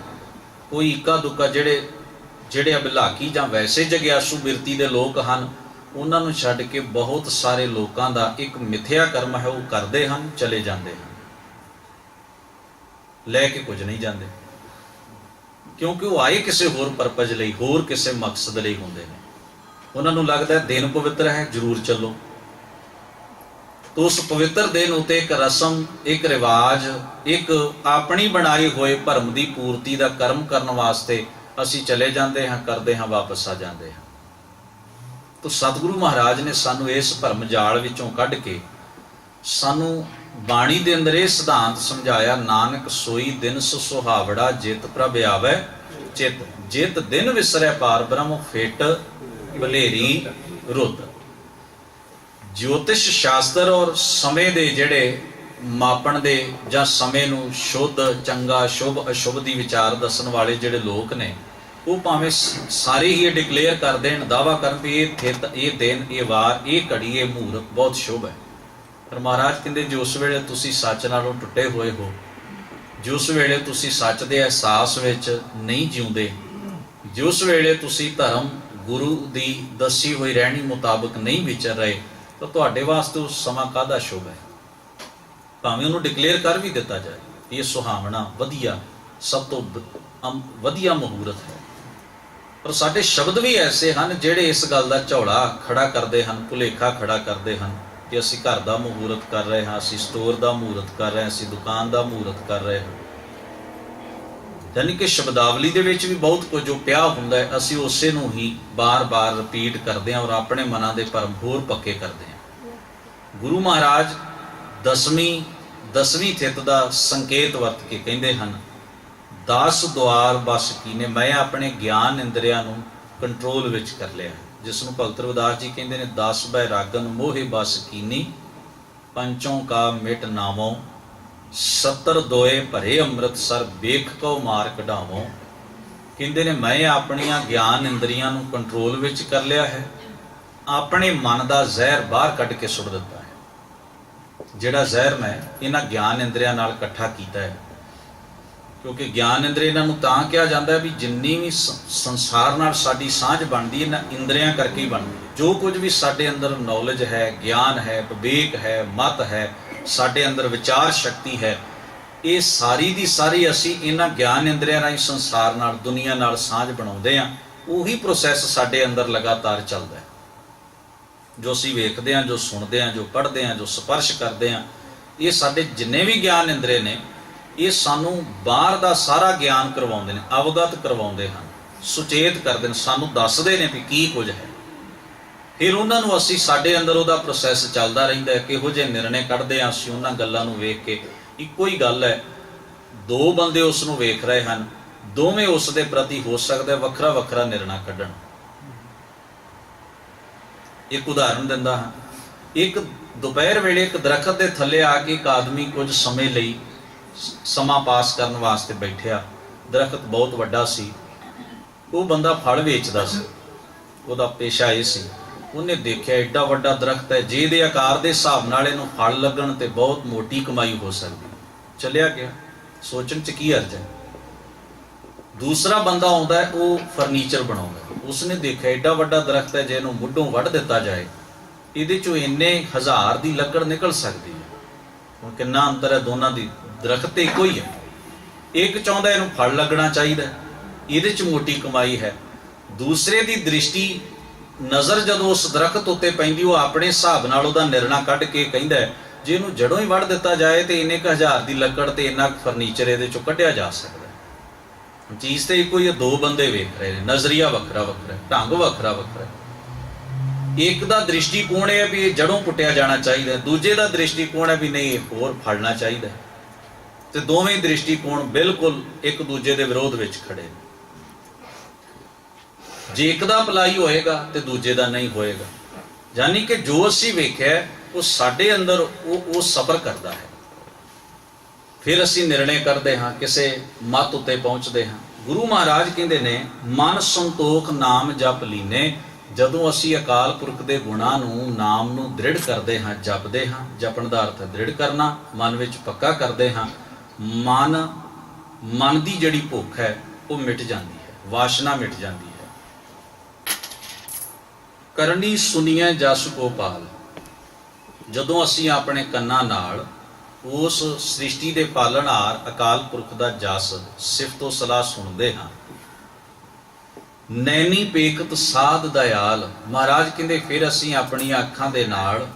ਕੋਈ ਇੱਕਾ ਦੁੱਕਾ ਜਿਹੜੇ ਅਬਿਲਾਖੀ ਜਾਂ ਵੈਸੇ ਜਗਿਆਸੂ ਬਿਰਤੀ ਦੇ ਲੋਕ ਹਨ, ਉਹਨਾਂ ਨੂੰ ਛੱਡ ਕੇ ਬਹੁਤ ਸਾਰੇ ਲੋਕਾਂ ਦਾ ਇੱਕ ਮਿਥਿਆ ਕਰਮ ਹੈ, ਉਹ ਕਰਦੇ ਹਨ, ਚਲੇ ਜਾਂਦੇ ਹਨ, ਲੈ ਕੇ ਕੁਝ ਨਹੀਂ ਜਾਂਦੇ, ਕਿਉਂਕਿ ਉਹ ਆਏ ਕਿਸੇ ਹੋਰ ਪਰਪਸ ਲਈ, ਹੋਰ ਕਿਸੇ ਮਕਸਦ ਲਈ ਹੁੰਦੇ ਨੇ। ਉਹਨਾਂ ਨੂੰ ਲੱਗਦਾ ਦਿਨ ਪਵਿੱਤਰ ਹੈ, ਜ਼ਰੂਰ ਚੱਲੋ। तो उस पवित्र दिन उत्ते एक रस्म, एक रिवाज, एक अपनी बनाई हुए भरम की पूर्ति का कर्म करने वास्ते असी चले जाते हैं, करते हैं, वापस आ जाते हैं। तो सतगुरु महाराज ने सानू इस भरम जाल विचों कढ़ के सानू बाणी दे अंदर यह सिद्धांत समझाया, नानक सोई दिन सुहावड़ा जित प्रभ आवे चित, जित दिन विसरै पार ब्रह्म फिट भलेरी रुत। ज्योतिष शास्त्र और समय दे जेड़े मापण दे जां समय नूं शुद्ध चंगा शुभ अशुभ दी विचार दसन वाले जेड़े लोग ने, वो भावें सारे ही डिकलेयर कर देन, दावा कर भी ये थित, ये दिन, ये वार, ये घड़ी, ये मुहूर्त बहुत शुभ है। पर महाराज कहते जिस वेले तुसी सच नालों टुटे हुए हो, जिस वेले तुसी सच दे एहसास विच नहीं जिउंदे, जिस वेले तुसी धर्म गुरु दी दसी हुई रहनी मुताबिक नहीं विचर रहे, तो तुहाडे वास्ते उस समा काहदा शुभ है। भावें उन्होंने डिकलेयर कर भी दिता जाए ये सुहावना वधिया सब तो वधिया मुहूर्त है, ਪਰ ਸਾਡੇ ਸ਼ਬਦ ਵੀ ਐਸੇ ਹਨ ਜਿਹੜੇ ਇਸ ਗੱਲ ਦਾ ਝੌਲਾ ਖੜਾ ਕਰਦੇ ਹਨ, ਭੁਲੇਖਾ ਖੜਾ ਕਰਦੇ ਹਨ ਕਿ ਅਸੀਂ ਘਰ ਦਾ ਮਹੂਰਤ ਕਰ ਰਹੇ ਹਾਂ, ਅਸੀਂ ਸਟੋਰ ਦਾ ਮਹੂਰਤ ਕਰ ਰਹੇ ਹਾਂ, ਅਸੀਂ ਦੁਕਾਨ ਦਾ ਮਹੂਰਤ ਕਰ ਰਹੇ ਹਾਂ। ਯਾਨੀ ਕਿ ਸ਼ਬਦਾਵਲੀ ਦੇ ਵਿੱਚ ਵੀ ਬਹੁਤ ਕੁਝ ਜੋ ਪਿਆ ਹੁੰਦਾ ਹੈ, ਅਸੀਂ ਉਸੇ ਨੂੰ ਹੀ ਬਾਰ-ਬਾਰ ਰਿਪੀਟ ਕਰਦੇ ਹਾਂ ਔਰ ਆਪਣੇ ਮਨਾਂ ਦੇ ਭਰਮ ਹੋਰ ਪੱਕੇ ਕਰਦੇ ਹਾਂ। ਗੁਰੂ ਮਹਾਰਾਜ ਦਸਵੀਂ ਥਿਤ ਦਾ ਸੰਕੇਤ ਵਰਤ ਕੇ ਕਹਿੰਦੇ ਹਨ, 10 ਦੁਆਰ ਬਸ ਕੀਨੇ, ਮੈਂ ਆਪਣੇ ਗਿਆਨ ਇੰਦਰੀਆਂ ਨੂੰ ਕੰਟਰੋਲ ਵਿੱਚ ਕਰ ਲਿਆ, ਜਿਸ ਨੂੰ ਭਗਤ ਰਵਿਦਾਸ ਜੀ ਕਹਿੰਦੇ ਨੇ, 10 ਬੈਰਾਗਨ ਮੋਹਿ ਬਸ ਕੀਨੀ, ਪੰਚੋਂ ਕਾ ਮਿਟ ਨਾਮੋਂ, 70 ਦੋਏ ਭਰੇ ਅੰਮ੍ਰਿਤਸਰ ਵੇਖ ਕਉ ਮਾਰ ਕਢਾਵੋਂ। ਕਹਿੰਦੇ ਨੇ ਮੈਂ ਆਪਣੀਆਂ ਗਿਆਨ ਇੰਦਰੀਆਂ ਨੂੰ ਕੰਟਰੋਲ ਵਿੱਚ ਕਰ ਲਿਆ ਹੈ, ਆਪਣੇ ਮਨ ਦਾ ਜ਼ਹਿਰ ਬਾਹਰ ਕੱਢ ਕੇ ਸੁੱਟ ਦਿੱਤਾ ਹੈ। ਜਿਹੜਾ ਜ਼ਹਿਰ ਮੈਂ ਇਹਨਾਂ ਗਿਆਨ ਇੰਦਰੀਆਂ ਨਾਲ ਇਕੱਠਾ ਕੀਤਾ ਹੈ, ਕਿਉਂਕਿ ਗਿਆਨ ਇੰਦਰੀ ਇਹਨਾਂ ਨੂੰ ਤਾਂ ਕਿਹਾ ਜਾਂਦਾ ਹੈ ਵੀ ਜਿੰਨੀ ਵੀ ਸੰਸਾਰ ਨਾਲ ਸਾਡੀ ਸਾਂਝ ਬਣਦੀ ਹੈ, ਇਹਨਾਂ ਇੰਦਰੀਆਂ ਕਰਕੇ ਹੀ ਬਣਦੀ ਹੈ। ਜੋ ਕੁਝ ਵੀ ਸਾਡੇ ਅੰਦਰ ਨੌਲੇਜ ਹੈ, ਗਿਆਨ ਹੈ, ਵਿਵੇਕ ਹੈ, ਮਤ ਹੈ, ਸਾਡੇ ਅੰਦਰ ਵਿਚਾਰ ਸ਼ਕਤੀ ਹੈ, ਇਹ ਸਾਰੀ ਦੀ ਸਾਰੀ ਅਸੀਂ ਇਹਨਾਂ ਗਿਆਨ ਇੰਦਰੀਆਂ ਰਾਹੀਂ ਸੰਸਾਰ ਨਾਲ, ਦੁਨੀਆ ਨਾਲ ਸਾਂਝ ਬਣਾਉਂਦੇ ਹਾਂ। ਉਹੀ ਪ੍ਰੋਸੈਸ ਸਾਡੇ ਅੰਦਰ ਲਗਾਤਾਰ ਚੱਲਦਾ ਹੈ। ਜੋ ਅਸੀਂ ਵੇਖਦੇ ਹਾਂ, ਜੋ ਸੁਣਦੇ ਹਾਂ, ਜੋ ਪੜ੍ਹਦੇ ਹਾਂ, ਜੋ ਸਪਰਸ਼ ਕਰਦੇ ਹਾਂ, ਇਹ ਸਾਡੇ ਜਿੰਨੇ ਵੀ ਗਿਆਨ ਇੰਦਰੀ ਨੇ, ਇਹ ਸਾਨੂੰ ਬਾਹਰ ਦਾ ਸਾਰਾ ਗਿਆਨ ਕਰਵਾਉਂਦੇ ਨੇ, ਅਵਗਤ ਕਰਵਾਉਂਦੇ ਹਨ, ਸੁਚੇਤ ਕਰਦੇ ਨੇ, ਸਾਨੂੰ ਦੱਸਦੇ ਨੇ ਵੀ ਕੀ ਕੁਝ ਹੈ। ਫਿਰ ਉਹਨਾਂ ਨੂੰ ਅਸੀਂ, ਸਾਡੇ ਅੰਦਰ ਉਹਦਾ ਪ੍ਰੋਸੈਸ ਚੱਲਦਾ ਰਹਿੰਦਾ ਹੈ। ਕਿਹੋ ਜਿਹੇ ਨਿਰਣੇ ਕੱਢਦੇ ਹਾਂ ਅਸੀਂ ਉਹਨਾਂ ਗੱਲਾਂ ਨੂੰ ਵੇਖ ਕੇ। ਇੱਕੋ ਹੀ ਗੱਲ ਹੈ, ਦੋ ਬੰਦੇ ਉਸ ਨੂੰ ਵੇਖ ਰਹੇ ਹਨ, ਦੋਵੇਂ ਉਸ ਦੇ ਪ੍ਰਤੀ ਹੋ ਸਕਦਾ ਵੱਖਰਾ ਵੱਖਰਾ ਨਿਰਣਾ ਕੱਢਣ। ਇੱਕ ਉਦਾਹਰਨ ਦਿੰਦਾ ਹਾਂ, ਇੱਕ ਦੁਪਹਿਰ ਵੇਲੇ ਇੱਕ ਦਰਖਤ ਦੇ ਥੱਲੇ ਆ ਕੇ ਇੱਕ ਆਦਮੀ ਕੁਝ ਸਮੇਂ ਲਈ ਸਮਾਂ ਪਾਸ ਕਰਨ ਵਾਸਤੇ ਬੈਠਿਆ। ਦਰਖਤ ਬਹੁਤ ਵੱਡਾ ਸੀ, ਉਹ ਬੰਦਾ ਫਲ ਵੇਚਦਾ ਸੀ, ਉਹਦਾ ਪੇਸ਼ਾ ਇਹ ਸੀ। ਉਹਨੇ ਦੇਖਿਆ ਏਡਾ ਵੱਡਾ ਦਰਖਤ ਹੈ, ਜੇ ਇਹਦੇ ਆਕਾਰ ਦੇ ਹਿਸਾਬ ਨਾਲ ਇਹਨੂੰ ਫਲ ਲੱਗਣ ਤੇ ਬਹੁਤ ਮੋਟੀ ਕਮਾਈ ਹੋ ਸਕਦੀ। ਚੱਲਿਆ ਗਿਆ, ਸੋਚਣ 'ਚ ਕੀ ਅਰਜ਼ ਹੈ। ਦੂਸਰਾ ਬੰਦਾ ਆਉਂਦਾ ਹੈ, ਉਹ ਫਰਨੀਚਰ ਬਣਾਉਂਦਾ। ਉਸਨੇ ਦੇਖਿਆ ਏਡਾ ਵੱਡਾ ਦਰਖਤ ਹੈ, ਜੇ ਇਹਨੂੰ ਮੁੱਢੋਂ ਵੱਢ ਦਿੱਤਾ ਜਾਏ ਇਹਦੇ 'ਚੋਂ ਇੰਨੇ 1000 ਦੀ ਲੱਕੜ ਨਿਕਲ ਸਕਦੀ ਹੈ। ਹੁਣ ਕਿੰਨਾ ਅੰਤਰ ਹੈ ਦੋਨਾਂ ਦੀ, ਦਰਖਤ ਤੇ ਇੱਕੋ ਹੀ ਹੈ। ਇੱਕ ਚਾਹੁੰਦਾ ਇਹਨੂੰ ਫਲ ਲੱਗਣਾ ਚਾਹੀਦਾ, ਇਹਦੇ 'ਚ ਮੋਟੀ ਕਮਾਈ ਹੈ। ਦੂਸਰੇ ਦੀ ਦ੍ਰਿਸ਼ਟੀ, ਨਜ਼ਰ ਜਦੋਂ ਉਸ ਦਰਖਤ ਉੱਤੇ ਪੈਂਦੀ, ਉਹ ਆਪਣੇ ਹਿਸਾਬ ਨਾਲ ਉਹਦਾ ਨਿਰਣਾ ਕੱਢ ਕੇ ਕਹਿੰਦਾ ਜੇ ਇਹਨੂੰ ਜੜੋਂ ਹੀ ਵੱਢ ਦਿੱਤਾ ਜਾਏ ਤੇ ਇੰਨੇ 1000 ਦੀ ਲੱਕੜ ਤੇ ਇੰਨਾ ਫਰਨੀਚਰ ਇਹਦੇ 'ਚੋਂ ਕੱਢਿਆ ਜਾ ਸਕਦਾ। ਚੀਜ਼ ਤੇ ਇੱਕੋ ਹੀ, ਦੋ ਬੰਦੇ ਵੇਖ ਰਹੇ ਨੇ, ਨਜ਼ਰੀਆ ਵੱਖਰਾ ਵੱਖਰਾ, ਢੰਗ ਵੱਖਰਾ ਵੱਖਰਾ। ਇੱਕ ਦਾ ਦ੍ਰਿਸ਼ਟੀਕੋਣ ਹੈ ਵੀ ਇਹ ਜੜੋਂ ਪੁੱਟਿਆ ਜਾਣਾ ਚਾਹੀਦਾ, ਦੂਜੇ ਦਾ ਦ੍ਰਿਸ਼ਟੀਕੋਣ ਹੈ ਵੀ ਨਹੀਂ ਇਹ ਹੋਰ ਫੜਨਾ ਚਾਹੀਦਾ। ਤੇ ਦੋਵੇਂ ਦ੍ਰਿਸ਼ਟੀਕੋਣ ਬਿਲਕੁਲ ਇੱਕ ਦੂਜੇ ਦੇ ਵਿਰੋਧ ਵਿੱਚ ਖੜੇ ਨੇ। ਜੇ ਇੱਕ ਦਾ ਭਲਾਈ ਹੋਏਗਾ ਤੇ ਦੂਜੇ ਦਾ ਨਹੀਂ ਹੋਏਗਾ। ਯਾਨੀ ਕਿ ਜੋ ਅਸੀਂ ਵੇਖਿਆ ਉਹ ਸਾਡੇ ਅੰਦਰ ਉਹ ਸਬਰ ਕਰਦਾ ਹੈ। ਫਿਰ ਅਸੀਂ ਨਿਰਣੇ ਕਰਦੇ ਹਾਂ, ਕਿਸੇ ਮਤ ਉੱਤੇ ਪਹੁੰਚਦੇ ਹਾਂ। ਗੁਰੂ ਮਹਾਰਾਜ ਕਹਿੰਦੇ ਨੇ, ਮਨ ਸੰਤੋਖ ਨਾਮ ਜਪ ਲੀਨੇ। ਜਦੋਂ ਅਸੀਂ ਅਕਾਲ ਪੁਰਖ ਦੇ ਗੁਣਾਂ ਨੂੰ, ਨਾਮ ਨੂੰ ਦ੍ਰਿੜ ਕਰਦੇ ਹਾਂ, ਜਪਦੇ ਹਾਂ, ਜਪਣ ਦਾ ਅਰਥ ਹੈ ਦ੍ਰਿੜ ਕਰਨਾ, ਮਨ ਵਿੱਚ ਪੱਕਾ ਕਰਦੇ ਹਾਂ, ਮਨ ਦੀ ਜਿਹੜੀ ਭੁੱਖ ਹੈ ਉਹ ਮਿਟ ਜਾਂਦੀ ਹੈ, ਵਾਸ਼ਨਾ ਮਿਟ ਜਾਂਦੀ ਹੈ। ਕਰਨੀ ਸੁਣੀਐ ਜਸ ਗੋਪਾਲ। ਜਦੋਂ ਅਸੀਂ ਆਪਣੇ ਕੰਨਾਂ ਨਾਲ ਉਸ ਸ੍ਰਿਸ਼ਟੀ ਦੇ ਪਾਲਣਹਾਰ ਅਕਾਲ ਪੁਰਖ ਦਾ ਜਸ, ਸਿਫਤੋ ਸਲਾਹ ਸੁਣਦੇ ਹਾਂ, ਨੈਣੀ ਪੇਖਤ ਸਾਧ ਦਇਆਲ। ਮਹਾਰਾਜ ਕਹਿੰਦੇ ਫਿਰ ਅਸੀਂ ਆਪਣੀਆਂ ਅੱਖਾਂ ਦੇ ਨਾਲ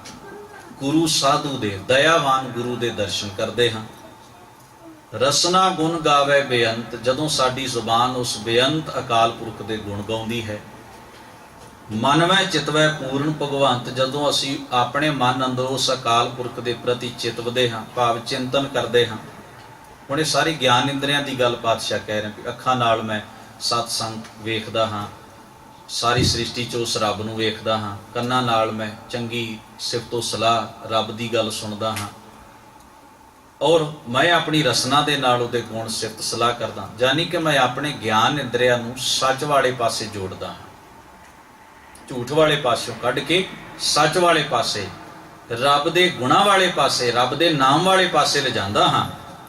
ਗੁਰੂ ਸਾਧੂ ਦੇ, ਦਇਆਵਾਨ ਗੁਰੂ ਦੇ ਦਰਸ਼ਨ ਕਰਦੇ ਹਾਂ। ਰਸਨਾ ਗੁਣ ਗਾਵੇ ਬੇਅੰਤ। ਜਦੋਂ ਸਾਡੀ ਜ਼ੁਬਾਨ ਉਸ ਬੇਅੰਤ ਅਕਾਲ ਪੁਰਖ ਦੇ ਗੁਣ ਗਾਉਂਦੀ ਹੈ। ਮਨਵੈ ਚਿਤਵੈ ਪੂਰਨ ਭਗਵੰਤ। ਜਦੋਂ ਅਸੀਂ ਆਪਣੇ ਮਨ ਅੰਦਰ ਉਸ ਅਕਾਲ ਪੁਰਖ ਦੇ ਪ੍ਰਤੀ ਚਿਤਵਦੇ ਹਾਂ, ਭਾਵ ਚਿੰਤਨ ਕਰਦੇ ਹਾਂ। ਹੁਣ ਇਹ ਸਾਰੀ ਗਿਆਨ ਇੰਦਰੀਆਂ ਦੀ ਗੱਲ ਪਾਤਸ਼ਾਹ ਕਹਿ ਰਹੇ ਕਿ ਅੱਖਾਂ ਨਾਲ ਮੈਂ ਸਤ ਸੰਗ ਵੇਖਦਾ ਹਾਂ, ਸਾਰੀ ਸ੍ਰਿਸ਼ਟੀ 'ਚ ਉਸ ਰੱਬ ਨੂੰ ਵੇਖਦਾ ਹਾਂ। ਕੰਨਾਂ ਨਾਲ ਮੈਂ ਚੰਗੀ ਸਿਫਤੋ ਸਲਾਹ, ਰੱਬ ਦੀ ਗੱਲ ਸੁਣਦਾ ਹਾਂ। ਔਰ ਮੈਂ ਆਪਣੀ ਰਸਨਾ ਦੇ ਨਾਲ ਉਹਦੇ ਗੁਣ ਸਿਫਤ ਸਲਾਹ ਕਰਦਾ। ਯਾਨੀ ਕਿ ਮੈਂ ਆਪਣੇ ਗਿਆਨ ਇੰਦਰੀਆਂ ਨੂੰ ਸੱਚ ਵਾਲੇ ਪਾਸੇ ਜੋੜਦਾ ਹਾਂ, ਝੂਠ ਵਾਲੇ ਪਾਸਿਓਂ ਕੱਢ ਕੇ ਸੱਚ ਵਾਲੇ ਪਾਸੇ, ਰੱਬ ਦੇ ਗੁਣਾਂ ਵਾਲੇ ਪਾਸੇ, ਰੱਬ ਦੇ ਨਾਮ ਵਾਲੇ ਪਾਸੇ ਲਿਜਾਂਦਾ ਹਾਂ।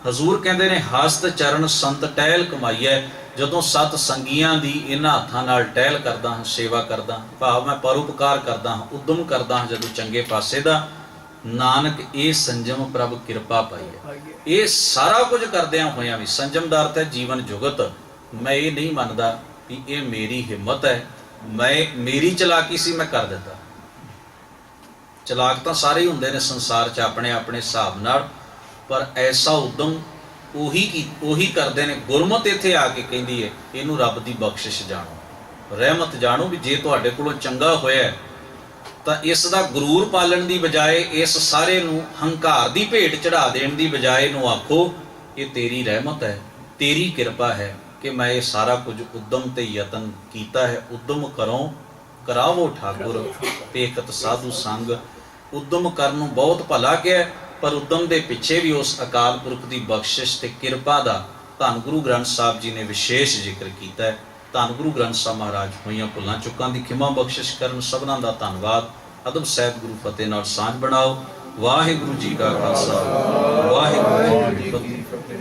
ਹਜ਼ੂਰ ਕਹਿੰਦੇ ਨੇ, ਹਸਤ ਚਰਨ ਸੰਤ ਟਹਿਲ ਕਮਾਈਐ। ਜਦੋਂ ਸਤ ਸੰਗੀਆਂ ਦੀ ਇਹਨਾਂ ਹੱਥਾਂ ਨਾਲ ਟਹਿਲ ਕਰਦਾ ਹਾਂ, ਸੇਵਾ ਕਰਦਾ ਹਾਂ, ਭਾਵ ਮੈਂ ਪਰਉਪਕਾਰ ਕਰਦਾ ਹਾਂ, ਉਦਮ ਕਰਦਾ ਹਾਂ ਜਦੋਂ ਚੰਗੇ ਪਾਸੇ ਦਾ, ਨਾਨਕ ਇਹ ਸੰਜਮ ਪ੍ਰਭ ਕਿਰਪਾ ਪਾਈ ਹੈ। ਇਹ ਸਾਰਾ ਕੁਝ ਕਰਦਿਆਂ ਹੋਇਆਂ ਵੀ, ਸੰਜਮ ਦਾ ਅਰਥ ਹੈ ਜੀਵਨ ਜੁਗਤ। ਮੈਂ ਇਹ ਨਹੀਂ ਮੰਨਦਾ कि ये मेरी हिम्मत है, मैं मेरी चलाकी सी मैं कर दिता। चलाक तो सारे ही होंदे ने संसार च अपने अपने हिसाब नाल, पर ऐसा उद्यम ਉਹੀ ਕਰਦੇ ਨੇ। गुरमत इत्थे आके कहती है इनू रब की बख्शिश जानो, रहमत जानो भी जे तुहाडे कोलों चंगा होया तो इसका गुरूर पालन की बजाय इस सारे नूं हंकार की भेंट चढ़ा देण की बजाय इनू आखो ये तेरी रहमत है, तेरी कृपा है कि मैं ये सारा कुछ उद्यम ते यतन कीता है। उद्यम करो करावो ठाकुर पेखत साधु संग। उद्यम करन नूं बहुत भला किया, पर उद्यम के पिछे भी उस अकाल पुरख की बख्शिश ते कृपा का धन गुरु ग्रंथ साहब जी ने विशेष जिक्र किया है। धन गुरु ग्रंथ साहब महाराज होइयां भुलां चुकां दी खिमा बख्शिश करन सबनां दा धन्नवाद। अदब सहित गुरु फतेह नाल सांझ बनाओ। वाहिगुरू जी का खालसा वाहिगुरू जी की फतेह।